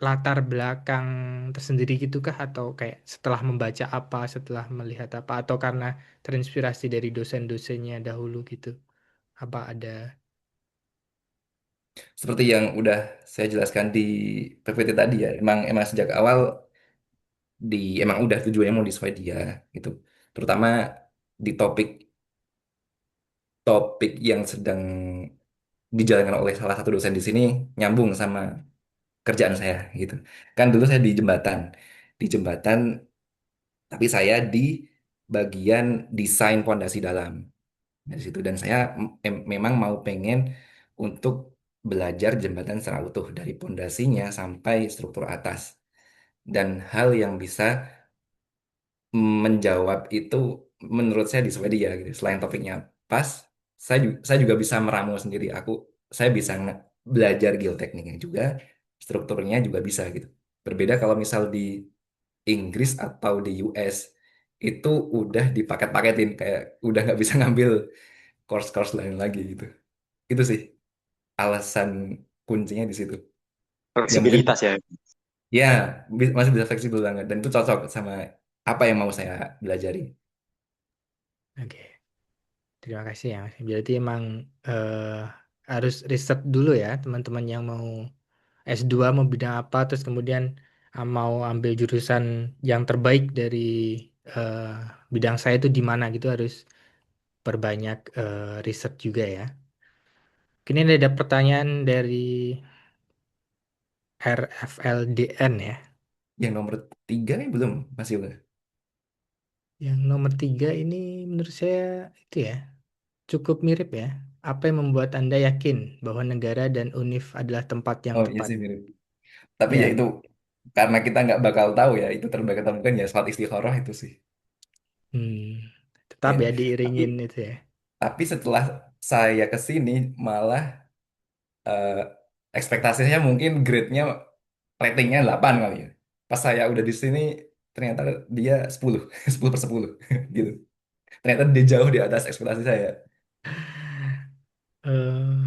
latar belakang tersendiri gitu kah atau kayak setelah membaca apa, setelah melihat apa atau karena terinspirasi dari dosen-dosennya dahulu gitu? Apa ada?
seperti yang udah saya jelaskan di PPT tadi ya emang emang sejak awal emang udah tujuannya mau di Swedia gitu terutama di topik topik yang sedang dijalankan oleh salah satu dosen di sini nyambung sama kerjaan saya gitu kan dulu saya di jembatan tapi saya di bagian desain pondasi dalam dari situ dan saya memang mau pengen untuk belajar jembatan secara utuh dari pondasinya sampai struktur atas dan hal yang bisa menjawab itu menurut saya di Swedia gitu. Selain topiknya pas, saya juga bisa meramu sendiri. Saya bisa belajar geotekniknya juga, strukturnya juga bisa gitu. Berbeda kalau misal di Inggris atau di US itu udah dipaket-paketin kayak udah nggak bisa ngambil course-course lain lagi gitu. Itu sih alasan kuncinya di situ. Ya mungkin
Fleksibilitas ya.
ya masih bisa fleksibel banget dan itu cocok sama apa yang mau saya belajari.
Oke, terima kasih ya Mas. Berarti emang harus riset dulu ya teman-teman yang mau S2 mau bidang apa terus kemudian mau ambil jurusan yang terbaik dari eh, bidang saya itu di mana gitu harus perbanyak riset juga ya. Ini ada pertanyaan dari RFLDN ya.
Yang nomor tiga nih belum masih udah.
Yang nomor tiga ini menurut saya itu ya cukup mirip ya. Apa yang membuat Anda yakin bahwa negara dan univ adalah tempat yang
Oh iya
tepat?
sih mirip. Tapi ya itu
Ya,
karena kita nggak bakal tahu ya itu terbaik atau bukan ya sholat istikharah itu sih.
hmm, tetap
Ya.
ya
Tapi
diiringin itu ya.
tapi setelah saya ke sini malah eh, ekspektasinya mungkin grade-nya ratingnya 8 kali ya. Pas saya udah di sini ternyata dia 10, 10/10 gitu. Ternyata dia jauh di atas ekspektasi saya.
Eh,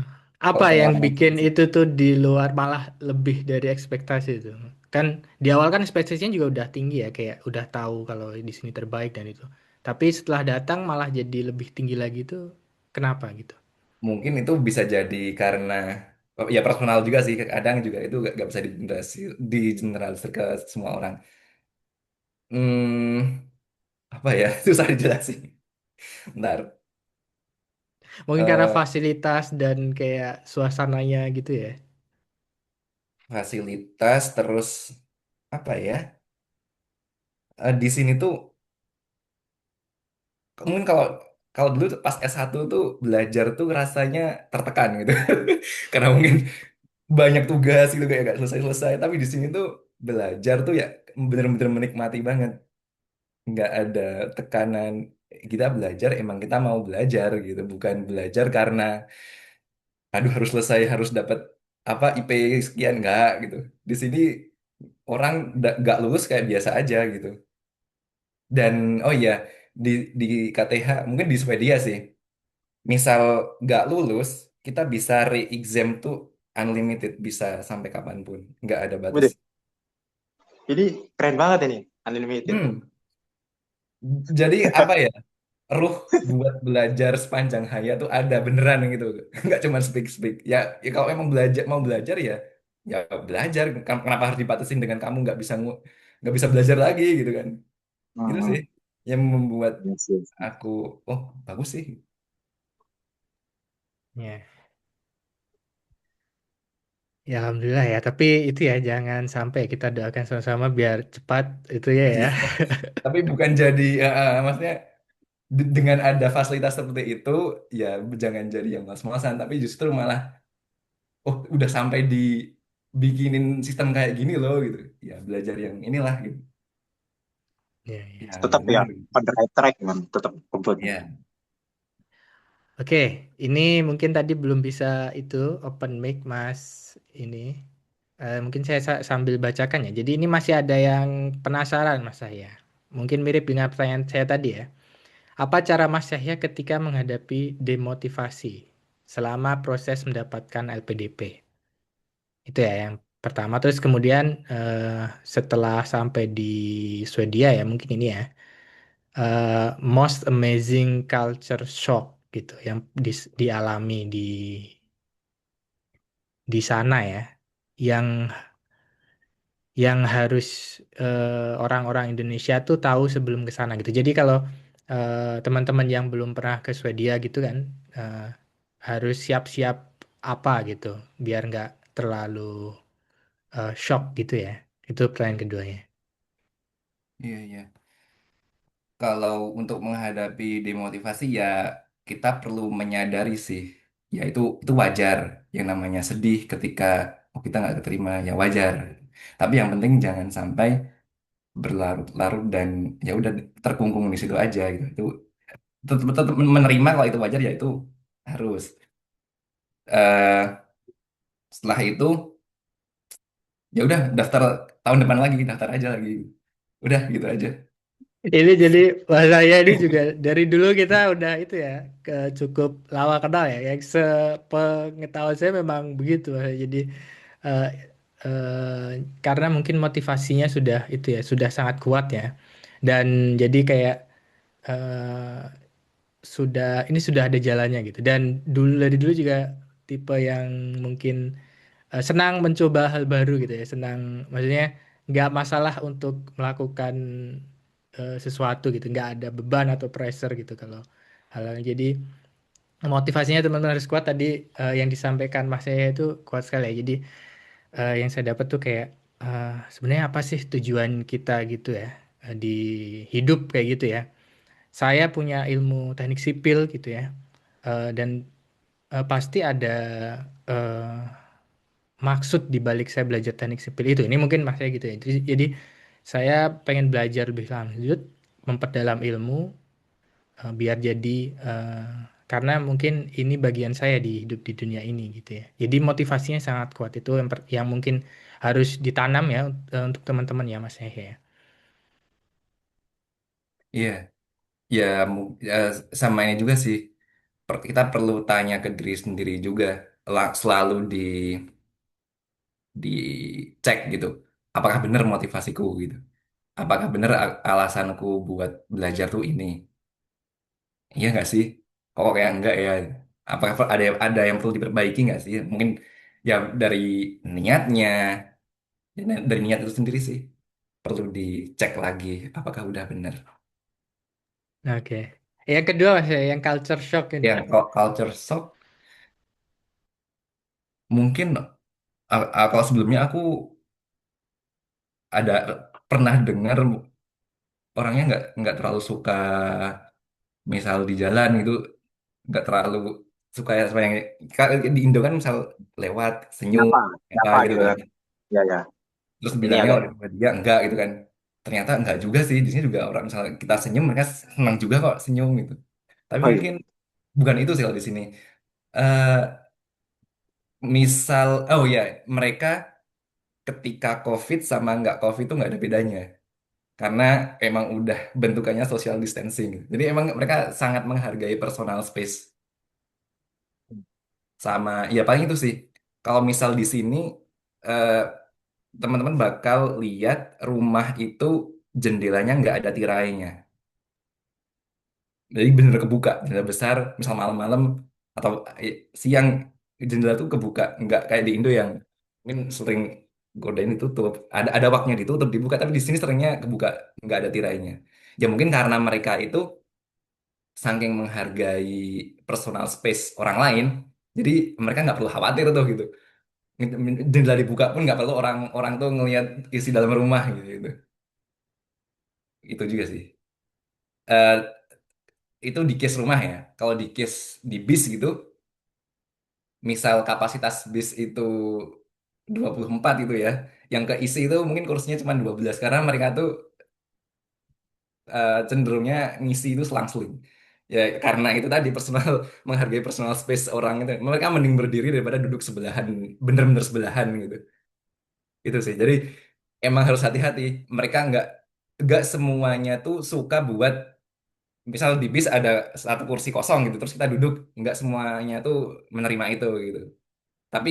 Kalau
apa yang
pengalaman
bikin itu tuh di luar malah lebih dari ekspektasi itu? Kan di awal kan ekspektasinya juga udah tinggi ya, kayak udah tahu kalau di sini terbaik dan itu. Tapi setelah datang malah jadi lebih tinggi lagi tuh, kenapa gitu?
mungkin itu bisa jadi karena oh, ya personal juga sih. Kadang juga itu gak bisa di generalisir ke semua orang. Hmm, apa ya? Susah dijelasin. Bentar.
Mungkin karena
Eh,
fasilitas dan kayak suasananya gitu ya.
fasilitas terus apa ya? Di sini tuh mungkin kalau kalau dulu tuh pas S1 tuh belajar tuh rasanya tertekan gitu. Karena mungkin banyak tugas gitu kayak gak selesai-selesai. Tapi di sini tuh belajar tuh ya bener-bener menikmati banget. Nggak ada tekanan. Kita belajar emang kita mau belajar gitu, bukan belajar karena aduh harus selesai harus dapat apa IP sekian nggak gitu. Di sini orang nggak lulus kayak biasa aja gitu. Dan oh iya di di KTH mungkin di Swedia sih. Misal nggak lulus, kita bisa re-exam tuh unlimited, bisa sampai kapanpun, nggak ada batas.
Waduh, ini keren banget ini, unlimited.
Hmm, jadi apa ya? Ruh buat belajar sepanjang hayat tuh ada beneran gitu, nggak cuma speak-speak. Ya, ya kalau emang mau belajar ya, ya belajar. Kenapa harus dibatasin dengan kamu nggak bisa belajar lagi gitu kan? Itu
Hmm,
sih yang membuat
yes, yes.
aku, oh bagus sih.
Ya. Ya alhamdulillah ya, tapi itu ya jangan sampai kita doakan sama-sama biar cepat itu ya ya.
Iya. Tapi bukan jadi, maksudnya dengan ada fasilitas seperti itu, ya jangan jadi yang mas-masan, tapi justru malah, oh udah sampai dibikinin sistem kayak gini loh gitu. Ya belajar yang inilah gitu.
Ya, ya.
Yang
Tetap ya,
bener gitu.
on the right track kan, tetap kebun.
Ya,
Oke, ini mungkin tadi belum bisa itu open mic Mas ini. Mungkin saya sambil bacakan ya. Jadi ini masih ada yang penasaran Mas Yahya. Mungkin mirip dengan pertanyaan saya tadi ya. Apa cara Mas Yahya ketika menghadapi demotivasi selama proses mendapatkan LPDP? Itu ya yang pertama. Terus kemudian setelah sampai di Swedia ya mungkin ini ya. Most amazing culture shock gitu yang dialami di sana ya. Yang harus orang-orang Indonesia tuh tahu sebelum ke sana gitu. Jadi kalau teman-teman yang belum pernah ke Swedia gitu kan eh, harus siap-siap apa gitu biar nggak terlalu shock gitu ya. Itu pertanyaan keduanya.
iya, iya. Kalau untuk menghadapi demotivasi ya kita perlu menyadari sih, ya itu wajar. Yang namanya sedih ketika oh, kita nggak keterima ya wajar. Tapi yang penting jangan sampai berlarut-larut dan ya udah terkungkung di situ aja gitu. Itu tetap menerima kalau itu wajar ya itu harus. eh Setelah itu ya udah daftar tahun depan lagi, daftar aja lagi. Udah gitu aja.
Ini jadi bahasa saya ini juga dari dulu kita udah itu ya cukup lama kenal ya. Yang sepengetahuan saya memang begitu. Jadi eh, karena mungkin motivasinya sudah itu ya sudah sangat kuat ya. Dan jadi kayak eh, ini sudah ada jalannya gitu. Dan dari dulu juga tipe yang mungkin senang mencoba hal baru gitu ya. Senang maksudnya nggak masalah untuk melakukan sesuatu gitu, nggak ada beban atau pressure gitu kalau hal jadi motivasinya teman-teman harus kuat tadi yang disampaikan Mas saya itu kuat sekali ya. Jadi yang saya dapat tuh kayak sebenarnya apa sih tujuan kita gitu ya di hidup kayak gitu ya. Saya punya ilmu teknik sipil gitu ya. Dan pasti ada eh, maksud di balik saya belajar teknik sipil itu. Ini mungkin mas saya gitu ya. Jadi saya pengen belajar lebih lanjut, memperdalam ilmu biar jadi eh, karena mungkin ini bagian saya di hidup di dunia ini gitu ya. Jadi motivasinya sangat kuat itu yang mungkin harus ditanam ya untuk teman-teman ya Mas Hehe ya.
Iya, ya, ya sama ini juga sih. Kita perlu tanya ke diri sendiri juga, selalu dicek gitu. Apakah benar motivasiku gitu? Apakah benar alasanku buat belajar tuh ini? Iya nggak sih? Kok kayak enggak ya? Apakah ada yang perlu diperbaiki nggak sih? Mungkin ya dari niatnya, ya, dari niat itu sendiri sih perlu dicek lagi apakah udah benar.
Oke. Yang kedua Mas ya, yang culture shock ini.
Yang culture shock mungkin kalau sebelumnya aku ada pernah dengar orangnya nggak terlalu suka misal di jalan gitu, nggak terlalu suka ya sama yang di Indo kan misal lewat senyum
Kenapa?
apa
Kenapa
gitu
gitu
kan.
kan? Ya, ya.
Terus
Ini
bilangnya
agak
oh, dia enggak gitu kan. Ternyata enggak juga sih. Di sini juga orang misalnya kita senyum mereka senang juga kok senyum gitu. Tapi
oh iya.
mungkin bukan itu sih kalau di sini. Eh misal oh ya mereka ketika COVID sama nggak COVID itu nggak ada bedanya. Karena emang udah bentukannya social distancing. Jadi emang mereka sangat menghargai personal space. Sama ya paling itu sih. Kalau misal di sini eh, teman-teman bakal lihat rumah itu jendelanya nggak ada tirainya. Jadi bener kebuka, jendela besar, misal malam-malam atau siang jendela tuh kebuka, nggak kayak di Indo yang mungkin sering godain ditutup. Ada waktunya ditutup, dibuka, tapi di sini seringnya kebuka, nggak ada tirainya. Ya mungkin karena mereka itu saking menghargai personal space orang lain, jadi mereka nggak perlu khawatir tuh gitu. Jendela dibuka pun nggak perlu orang-orang tuh ngelihat isi dalam rumah gitu, gitu. Itu juga sih. Eh, itu di case rumah ya. Kalau di case di bis gitu, misal kapasitas bis itu 24 itu ya, yang keisi itu mungkin kursinya cuma 12 karena mereka tuh cenderungnya ngisi itu selang-seling. Ya karena itu tadi personal menghargai personal space orang itu. Mereka mending berdiri daripada duduk sebelahan, bener-bener sebelahan gitu. Itu sih. Jadi emang harus hati-hati. Mereka nggak semuanya tuh suka buat misal di bis ada satu kursi kosong gitu terus kita duduk, nggak semuanya tuh menerima itu gitu. Tapi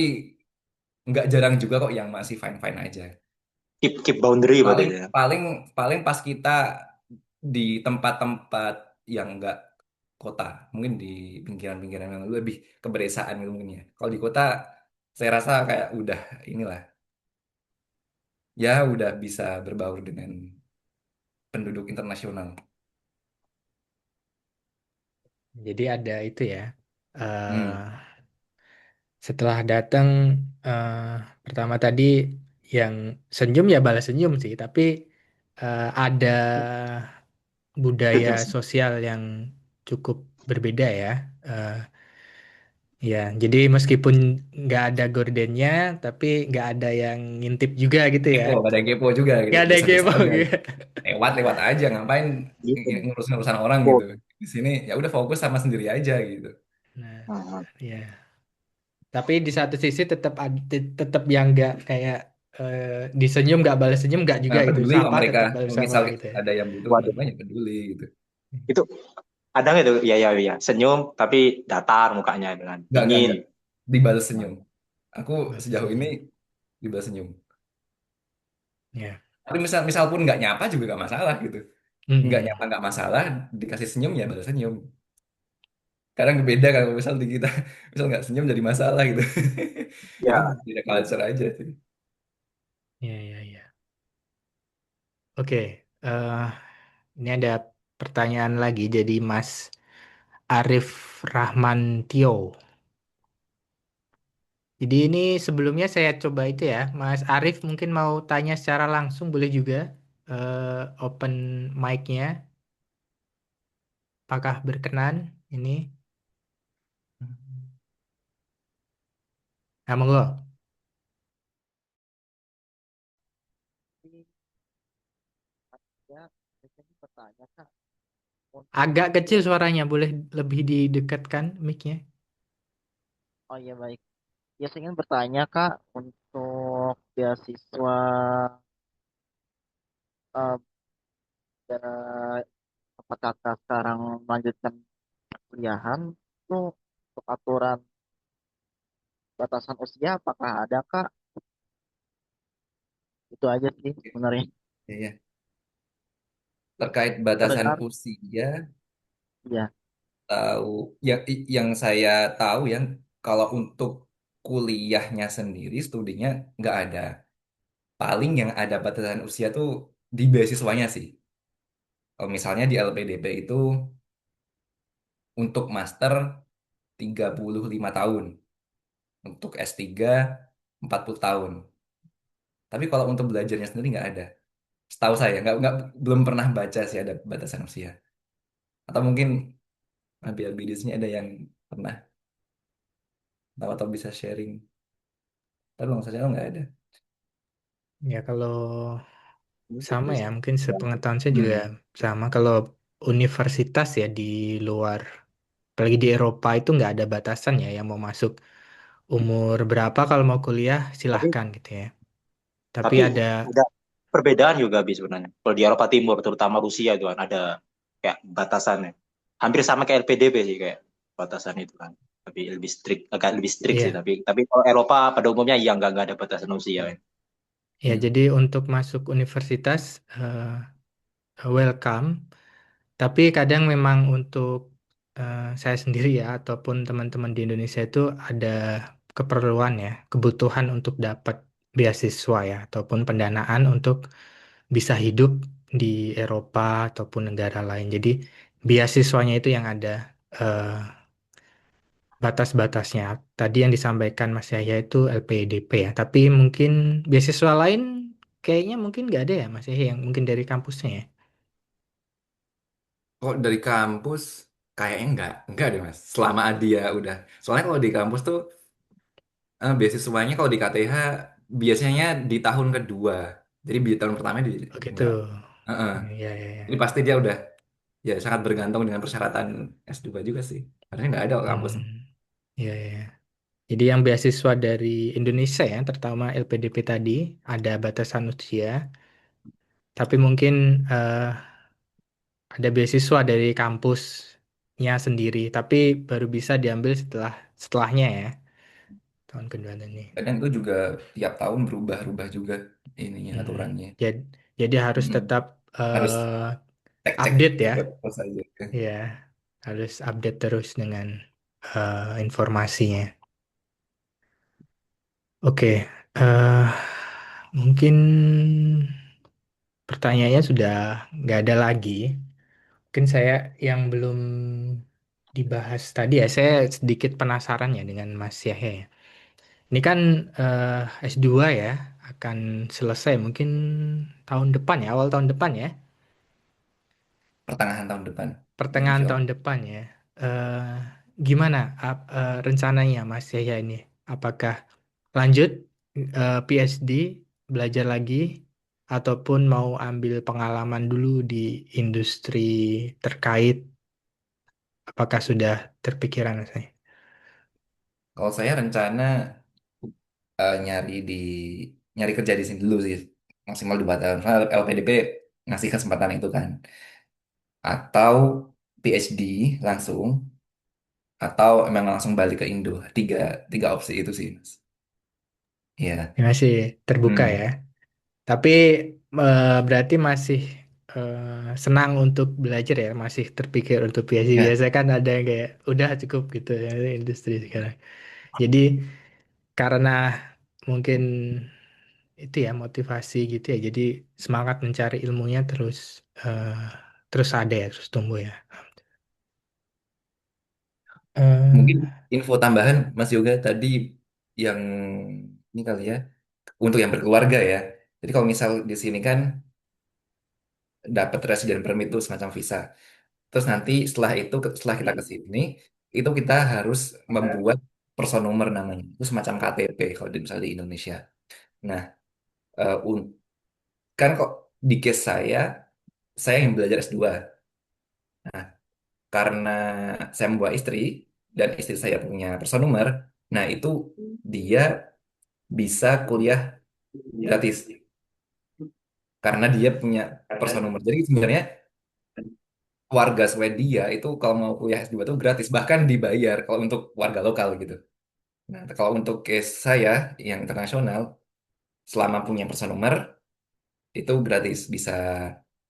nggak jarang juga kok yang masih fine fine aja.
Keep boundary berarti
Paling
ya.
paling paling pas kita di tempat-tempat yang nggak kota, mungkin di pinggiran-pinggiran yang lebih keberdesaan gitu mungkin ya. Kalau di kota saya rasa kayak udah inilah ya udah bisa berbaur dengan penduduk internasional.
Jadi ada itu ya.
Hmm.
eh Setelah datang eh, pertama tadi yang senyum ya balas senyum sih, tapi ada budaya sosial yang cukup berbeda ya. Eh, ya, jadi meskipun nggak ada gordennya, tapi nggak ada yang ngintip juga gitu ya.
Kepo, ada yang kepo juga gitu,
Nggak ada yang
biasa-biasa
kepo
aja.
gitu.
Lewat-lewat aja, ngapain
Gitu.
ngurus-ngurusan orang gitu.
Oh.
Di sini ya udah fokus sama sendiri aja gitu.
Nah,
Nah,
ya. Tapi di satu sisi tetap yang nggak kayak disenyum nggak balas senyum nggak juga
Nah,
gitu.
peduli kok
Sapa
mereka,
tetap balas sapa
misal
gitu ya.
ada yang butuh
waduh.
bantuan ya peduli gitu.
Itu ada nggak itu? Ya, ya, ya. Senyum tapi datar mukanya dengan
Enggak,
dingin.
enggak. Dibalas
Nah,
senyum. Aku
Balas
sejauh ini
senyum.
dibalas senyum.
Ya.
Tapi misal pun nggak nyapa juga nggak masalah gitu. Nggak
Mm-mm.
nyapa nggak masalah, dikasih senyum ya balas senyum. Kadang beda kalau misal di kita, misal nggak senyum jadi masalah gitu. Itu
ya.
beda culture aja sih.
Ya, ya, ya. Oke, eh, ini ada pertanyaan lagi. Jadi Mas Arif Rahmantio. Jadi ini sebelumnya saya coba itu ya, Mas Arif mungkin mau tanya secara langsung boleh juga. Open mic-nya, apakah berkenan ini? Nah, monggo.
Ya, biasanya bertanya Kak,
Agak kecil
untuk
suaranya, boleh lebih didekatkan mic-nya?
oh ya baik. Ya saya ingin bertanya Kak untuk beasiswa eh, ya, apa kakak sekarang melanjutkan kuliahan itu untuk aturan batasan usia apakah ada kak? Itu aja sih sebenarnya.
Ya, ya. Terkait batasan
Terdengar?
usia,
Iya.
tahu yang saya tahu ya, kalau untuk kuliahnya sendiri studinya nggak ada. Paling yang ada batasan usia tuh di beasiswanya sih. Kalau misalnya di LPDP itu untuk master 35 tahun, untuk S3 40 tahun. Tapi kalau untuk belajarnya sendiri nggak ada. Setahu saya nggak belum pernah baca sih ada batasan usia. Atau mungkin lebih di sini ada yang pernah tahu atau bisa sharing. Tapi kalau saya nggak ada.
Ya kalau
Mungkin
sama ya,
bisa.
mungkin sepengetahuan saya juga
Hmm.
sama. Kalau universitas ya di luar, apalagi di Eropa itu nggak ada batasan ya yang mau masuk umur berapa kalau mau kuliah
Tapi
silahkan gitu ya. Tapi
tapi
ada
ada perbedaan juga Bi sebenarnya. Kalau di Eropa Timur, terutama Rusia itu kan ada kayak batasannya. Hampir sama kayak LPDP sih kayak batasan itu kan. Tapi lebih strict, agak lebih strict sih.
ya
Tapi kalau Eropa pada umumnya ya nggak ada batasan usia kan.
ya
Hmm.
jadi untuk masuk universitas welcome. Tapi kadang memang untuk saya sendiri ya ataupun teman-teman di Indonesia itu ada keperluan ya, kebutuhan untuk dapat beasiswa ya ataupun pendanaan untuk bisa hidup di Eropa ataupun negara lain. Jadi beasiswanya itu yang ada eh, batas-batasnya. Tadi yang disampaikan Mas Yahya itu LPDP ya. Tapi mungkin beasiswa lain kayaknya mungkin nggak ada ya Mas Yahya yang mungkin dari kampusnya ya.
Kok dari kampus kayaknya nggak deh mas. Selama dia udah. Soalnya kalau di kampus tuh beasiswanya kalau di KTH biasanya di tahun kedua. Jadi di tahun pertama
Oh gitu.
nggak. Heeh.
Ya, ya,
Jadi
ya.
pasti dia udah ya sangat bergantung dengan persyaratan S2 juga sih. Harusnya nggak ada kok kampus.
Hmm, ya, ya, ya. Jadi yang beasiswa dari Indonesia ya, terutama LPDP tadi, ada batasan usia. Tapi mungkin eh, ada beasiswa dari kampusnya sendiri. Tapi baru bisa diambil setelahnya ya, tahun kedua ini.
Kadang itu juga tiap tahun berubah-ubah juga ininya
Hmm,
aturannya.
jadi harus
Mm-mm.
tetap
Harus cek-cek
update ya.
terus aja.
Ya, harus update terus dengan informasinya. Oke, eh mungkin pertanyaannya sudah nggak ada lagi. Mungkin saya yang belum dibahas tadi ya, saya sedikit penasaran ya dengan Mas Yahya ya. Ini kan S2 ya, akan selesai mungkin tahun depan ya, awal tahun depan ya,
Pertengahan tahun depan,
pertengahan
insya Allah.
tahun depan ya. Eh, Gimana rencananya Mas Yahya ini? Apakah lanjut PhD, belajar lagi, ataupun mau ambil pengalaman dulu di industri terkait? Apakah sudah terpikiran saya?
Kalau saya rencana eh, nyari di nyari kerja di sini dulu sih maksimal 2 tahun. Soalnya LPDP ngasih kesempatan itu kan. Atau PhD langsung, atau emang langsung balik ke Indo. Tiga tiga opsi itu sih, Mas. Iya.
Ini masih terbuka ya.
Hmm.
Tapi berarti masih senang untuk belajar ya, masih terpikir untuk PhD.
Ya,
Biasa kan ada yang kayak udah cukup gitu ya industri sekarang. Jadi karena mungkin itu ya motivasi gitu ya. Jadi semangat mencari ilmunya eh, terus ada ya, terus tumbuh ya.
mungkin
Eh,
info tambahan Mas Yoga tadi yang ini kali ya, untuk yang berkeluarga ya. Jadi kalau misal di sini kan dapat resident permit itu semacam visa. Terus nanti setelah itu, setelah kita ke sini, itu kita harus membuat person nomor namanya. Itu semacam KTP kalau di, misalnya di Indonesia. Nah, kan kok di case saya yang belajar S2. Nah, karena saya membawa istri, dan istri saya punya person nomor, nah itu dia bisa kuliah gratis karena dia punya personal. Jadi sebenarnya warga Swedia itu kalau mau kuliah S2 itu gratis, bahkan dibayar kalau untuk warga lokal gitu. Nah, kalau untuk case saya yang internasional, selama punya person nomor itu gratis, bisa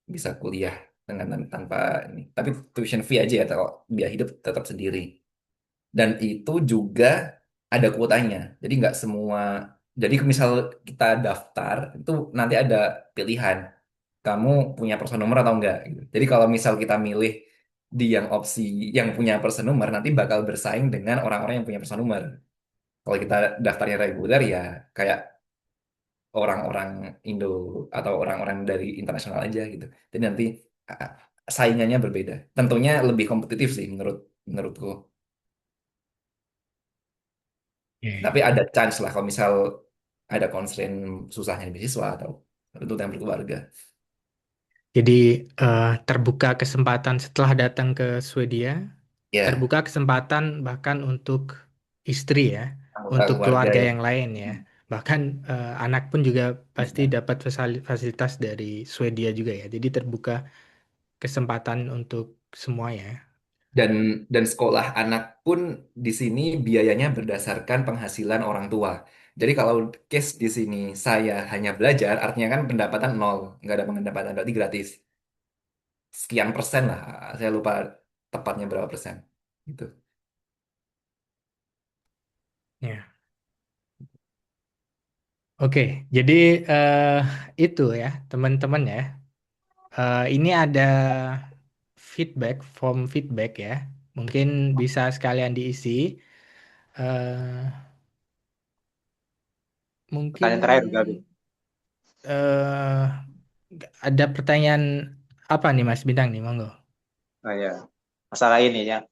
bisa kuliah dengan tanpa ini. Tapi tuition fee aja ya, kalau biaya hidup tetap sendiri. Dan itu juga ada kuotanya. Jadi nggak semua. Jadi misal kita daftar itu nanti ada pilihan. Kamu punya person nomor atau enggak gitu. Jadi kalau misal kita milih di yang opsi yang punya person nomor nanti bakal bersaing dengan orang-orang yang punya person nomor. Kalau kita daftarnya reguler ya kayak orang-orang Indo atau orang-orang dari internasional aja gitu. Jadi nanti ah, saingannya berbeda. Tentunya lebih kompetitif sih menurutku. Tapi
Oke.
ada chance lah kalau misal ada constraint susahnya beasiswa atau tuntutan berkeluarga.
Jadi terbuka kesempatan setelah datang ke Swedia,
Ya,
terbuka kesempatan bahkan untuk istri ya,
anggota
untuk
keluarga
keluarga
ya.
yang lain ya. Bahkan anak pun juga pasti dapat fasilitas dari Swedia juga ya. Jadi terbuka kesempatan untuk semua ya.
Dan dan sekolah anak pun di sini biayanya berdasarkan penghasilan orang tua. Jadi kalau case di sini saya hanya belajar, artinya kan pendapatan nol, nggak ada pendapatan, berarti gratis. Sekian persen lah, saya lupa tepatnya berapa persen. Gitu.
Ya. Oke, jadi eh, itu ya teman-teman ya. Ini ada form feedback ya. Mungkin bisa sekalian diisi. eh Mungkin
Pertanyaan terakhir Gabi.
eh ada pertanyaan apa nih Mas Bintang nih, monggo.
Oh, ya. Masalah ini ya,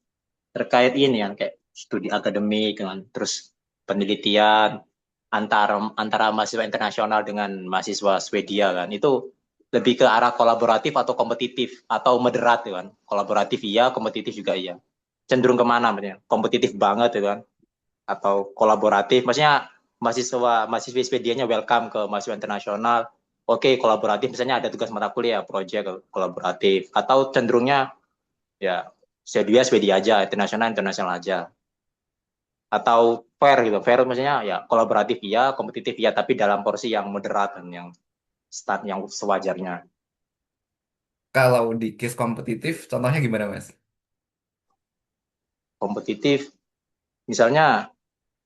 terkait ini kan kayak studi akademik kan, terus penelitian antara antara mahasiswa internasional dengan mahasiswa Swedia kan. Itu lebih ke arah kolaboratif atau kompetitif atau moderat ya kan. Kolaboratif iya, kompetitif juga iya. Cenderung kemana maksudnya? Kompetitif banget ya kan? Atau kolaboratif? Maksudnya mahasiswa Swedianya welcome ke mahasiswa internasional. Oke, kolaboratif misalnya ada tugas mata kuliah, proyek kolaboratif. Atau cenderungnya ya Swedia Swedia aja, internasional internasional aja, atau fair gitu, fair maksudnya ya kolaboratif ya, kompetitif ya, tapi dalam porsi yang moderat dan yang start yang sewajarnya.
Kalau di case kompetitif, contohnya gimana, Mas?
Kompetitif misalnya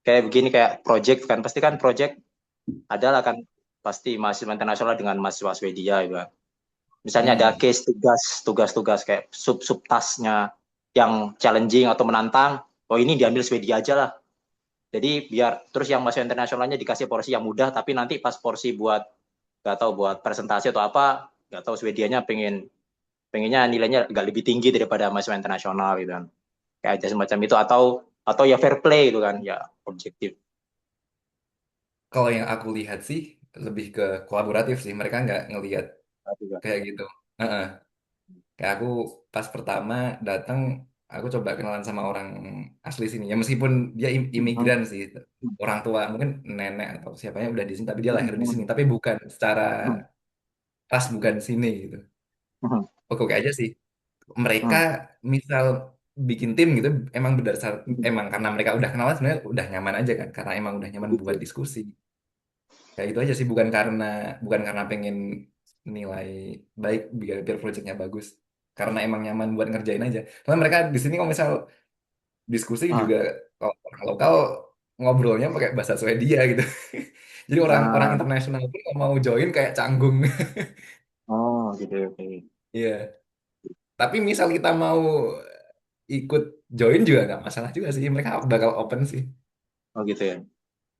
kayak begini, kayak project kan, pasti kan project adalah kan, pasti mahasiswa internasional dengan mahasiswa Swedia juga. Misalnya ada
Hmm.
case tugas-tugas kayak sub tasnya yang challenging atau menantang, oh ini diambil Swedia aja lah. Jadi biar terus yang mahasiswa internasionalnya dikasih porsi yang mudah, tapi nanti pas porsi buat nggak tahu buat presentasi atau apa, nggak tahu Swedianya pengennya nilainya agak lebih tinggi daripada mahasiswa internasional gitu kan. Kayak aja semacam itu, atau ya fair play itu kan, ya objektif.
Kalau yang aku lihat sih lebih ke kolaboratif sih. Mereka nggak ngelihat
Juga.
kayak gitu. Heeh. Kayak aku pas pertama datang, aku coba kenalan sama orang asli sini. Ya meskipun dia imigran sih, orang tua mungkin nenek atau siapanya udah di sini, tapi dia lahir di sini. Tapi bukan secara ras bukan sini gitu. Oke oke aja sih. Mereka misal bikin tim gitu, emang berdasar emang karena mereka udah kenalan sebenarnya udah nyaman aja kan, karena emang udah nyaman buat diskusi. Kayak itu aja sih, bukan karena pengen nilai baik biar proyeknya bagus, karena emang nyaman buat ngerjain aja. Soalnya mereka di sini kalau misal diskusi juga, kalau orang lokal ngobrolnya pakai bahasa Swedia gitu. Jadi orang-orang internasional pun kalau mau join kayak canggung.
Oh gitu, oke.
Iya. Tapi misal kita mau ikut join juga nggak masalah juga sih. Mereka bakal open sih.
Oh gitu ya.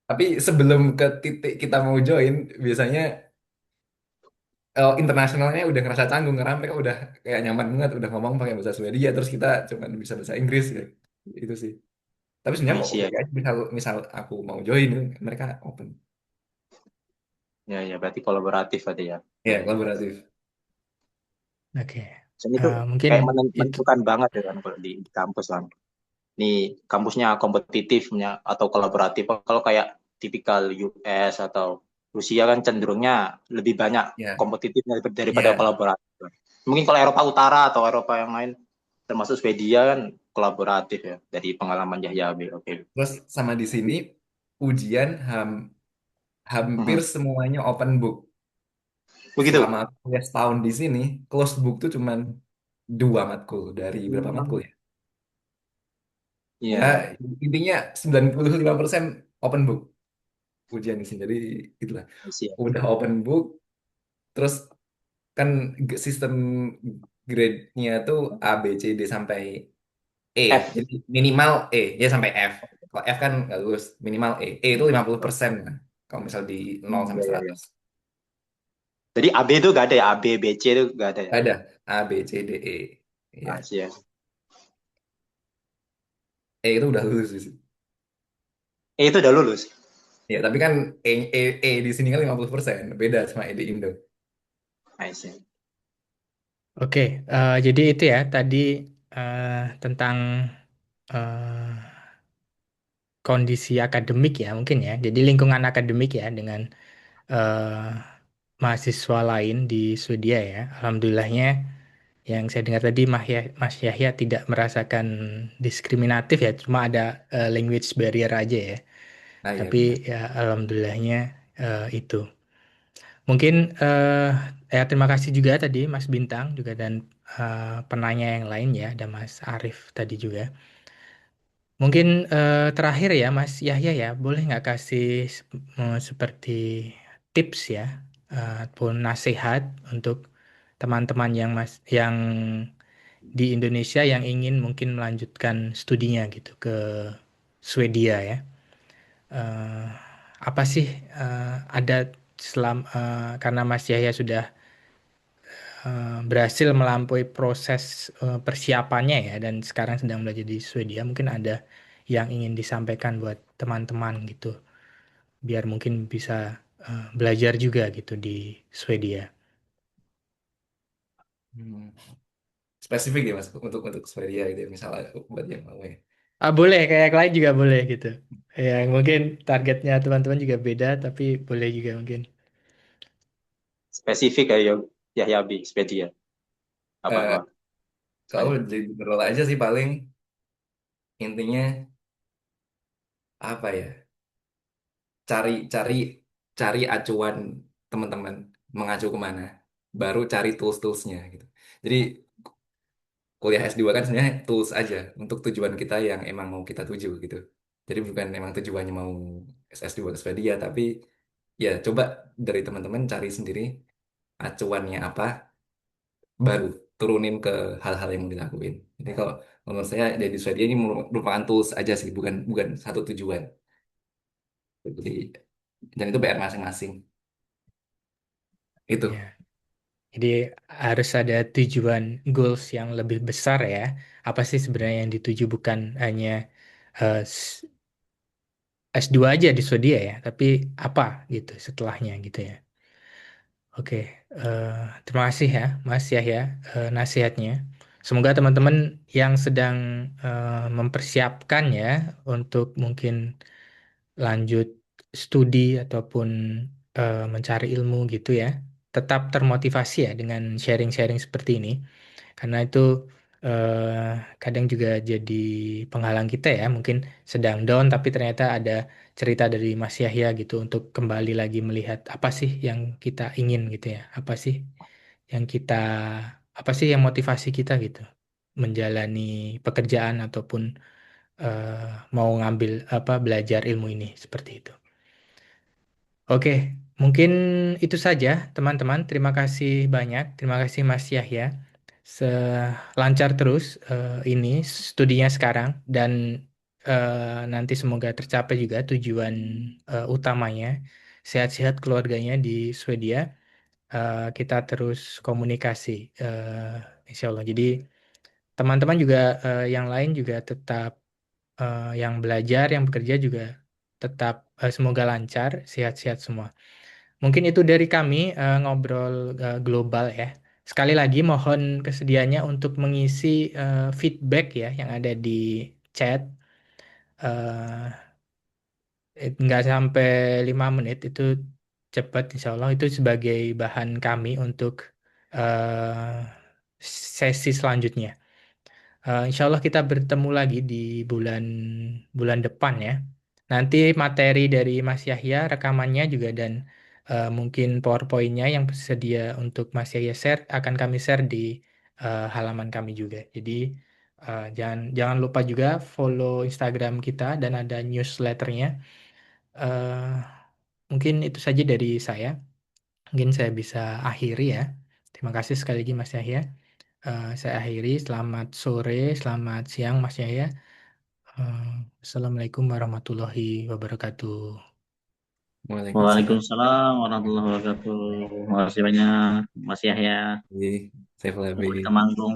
Tapi sebelum ke titik kita mau join, biasanya internasionalnya udah ngerasa canggung karena mereka udah kayak nyaman banget udah ngomong pakai bahasa Swedia terus kita cuma bisa bahasa Inggris ya. Itu sih. Tapi sebenarnya
I
mau
see
oke
ya.
aja misal misal aku mau join mereka open.
Ya ya, berarti kolaboratif berarti ya. Ya
Ya,
ya.
kolaboratif.
Oke.
Dan itu
Mungkin
kayak
itu.
menentukan banget ya kan kalau di kampus kan. Nih kampusnya kompetitifnya atau kolaboratif. Kalau kayak tipikal US atau Rusia kan cenderungnya lebih banyak
Ya,
kompetitifnya daripada
ya.
kolaboratif. Mungkin kalau Eropa Utara atau Eropa yang lain, termasuk Swedia kan kolaboratif ya dari pengalaman Yahya Abi. Oke.
Terus sama di sini ujian hampir
Mhm.
semuanya open book. Selama
Begitu.
aku kuliah setahun di sini, closed book tuh cuman 2 matkul dari berapa matkul
Hmm.
ya?
Iya,
Ya,
iya.
intinya 95% open book ujian di sini. Jadi itulah.
I see.
Udah open book, terus kan sistem grade-nya tuh A, B, C, D sampai E.
F.
Jadi minimal E, ya sampai F. Kalau F kan nggak lulus, minimal E. E itu 50%. Nah, kalau misal di 0
Hmm,
sampai
iya, iya, iya.
100.
Jadi AB itu gak ada ya, AB, BC itu gak ada ya.
Ada A, B, C, D, E.
Ah,
Ya.
iya.
E itu udah lulus di sini.
Itu udah lulus.
Ya, tapi kan E di sini kan 50%. Beda sama E di Indo.
I see.
Oke, jadi itu ya tadi tentang eh, kondisi akademik ya mungkin ya. Jadi lingkungan akademik ya dengan eh, mahasiswa lain di Swedia ya. Alhamdulillahnya yang saya dengar tadi Mas Yahya tidak merasakan diskriminatif ya, cuma ada language barrier aja ya.
Ah iya
Tapi
benar.
ya alhamdulillahnya itu. Mungkin terima kasih juga tadi Mas Bintang juga dan penanya yang lain ya, ada Mas Arif tadi juga. Mungkin terakhir ya Mas Yahya ya, boleh nggak kasih seperti tips ya ataupun nasihat untuk teman-teman yang di Indonesia yang ingin mungkin melanjutkan studinya gitu ke Swedia ya. Eh, apa sih ada karena Mas Yahya sudah berhasil melampaui proses persiapannya ya dan sekarang sedang belajar di Swedia, mungkin ada yang ingin disampaikan buat teman-teman gitu, biar mungkin bisa belajar juga gitu di Swedia.
Hmm. Spesifik ya Mas untuk Swedia gitu ya, misalnya buat yang mau ya.
Ah boleh, kayak lain juga boleh gitu. Yang mungkin targetnya teman-teman juga beda, tapi boleh juga mungkin.
Spesifik kayak Yahya Abi, Swedia.
Eh,
Apa-apa.
kalau
Sekali.
jadi general aja sih paling intinya apa ya? Cari cari cari acuan teman-teman mengacu kemana, baru cari tools-toolsnya gitu. Jadi kuliah S2 kan sebenarnya tools aja untuk tujuan kita yang emang mau kita tuju gitu. Jadi bukan emang tujuannya mau S2 ke Swedia, tapi ya coba dari teman-teman cari sendiri acuannya apa, baru turunin ke hal-hal yang mau dilakuin. Jadi kalau menurut saya dari Swedia ini merupakan tools aja sih, bukan bukan satu tujuan. Jadi dan itu PR masing-masing.
Ya,
Itu.
jadi harus ada tujuan goals yang lebih besar ya. Apa sih sebenarnya yang dituju, bukan hanya eh, s- S2 aja di Swedia ya, tapi apa gitu setelahnya gitu ya. Oke, eh, terima kasih ya Mas Yahya nasihatnya. Semoga teman-teman yang sedang mempersiapkan ya untuk mungkin lanjut studi ataupun mencari ilmu gitu ya, tetap termotivasi ya dengan sharing-sharing seperti ini. Karena itu kadang juga jadi penghalang kita ya, mungkin sedang down tapi ternyata ada cerita dari Mas Yahya gitu untuk kembali lagi melihat apa sih yang kita ingin gitu ya, yang kita apa sih yang motivasi kita gitu menjalani pekerjaan ataupun eh, mau ngambil apa belajar ilmu ini seperti itu. Oke, mungkin itu saja teman-teman. Terima kasih banyak. Terima kasih Mas Yahya. Selancar terus ini studinya sekarang dan nanti semoga tercapai juga tujuan utamanya. Sehat-sehat keluarganya di Swedia. Kita terus komunikasi, insya Allah. Jadi teman-teman juga yang lain juga tetap yang belajar, yang bekerja juga tetap semoga lancar, sehat-sehat semua. Mungkin itu dari kami ngobrol global ya. Sekali lagi mohon kesediaannya untuk mengisi feedback ya yang ada di chat. Nggak sampai 5 menit itu cepat insya Allah itu sebagai bahan kami untuk eh, sesi selanjutnya. Insya Allah kita bertemu lagi di bulan bulan depan ya. Nanti materi dari Mas Yahya, rekamannya juga dan mungkin PowerPoint-nya yang bersedia untuk Mas Yahya share akan kami share di halaman kami juga. Jadi jangan jangan lupa juga follow Instagram kita dan ada newsletternya. Eh, Mungkin itu saja dari saya. Mungkin saya bisa akhiri ya. Terima kasih sekali lagi Mas Yahya. Saya akhiri. Selamat sore, selamat siang Mas Yahya. Eh, Assalamualaikum warahmatullahi wabarakatuh.
Waalaikumsalam.
Waalaikumsalam warahmatullahi wabarakatuh. Makasih banyak Mas Yahya.
Saiful
Sampai
Habib.
kita manggung.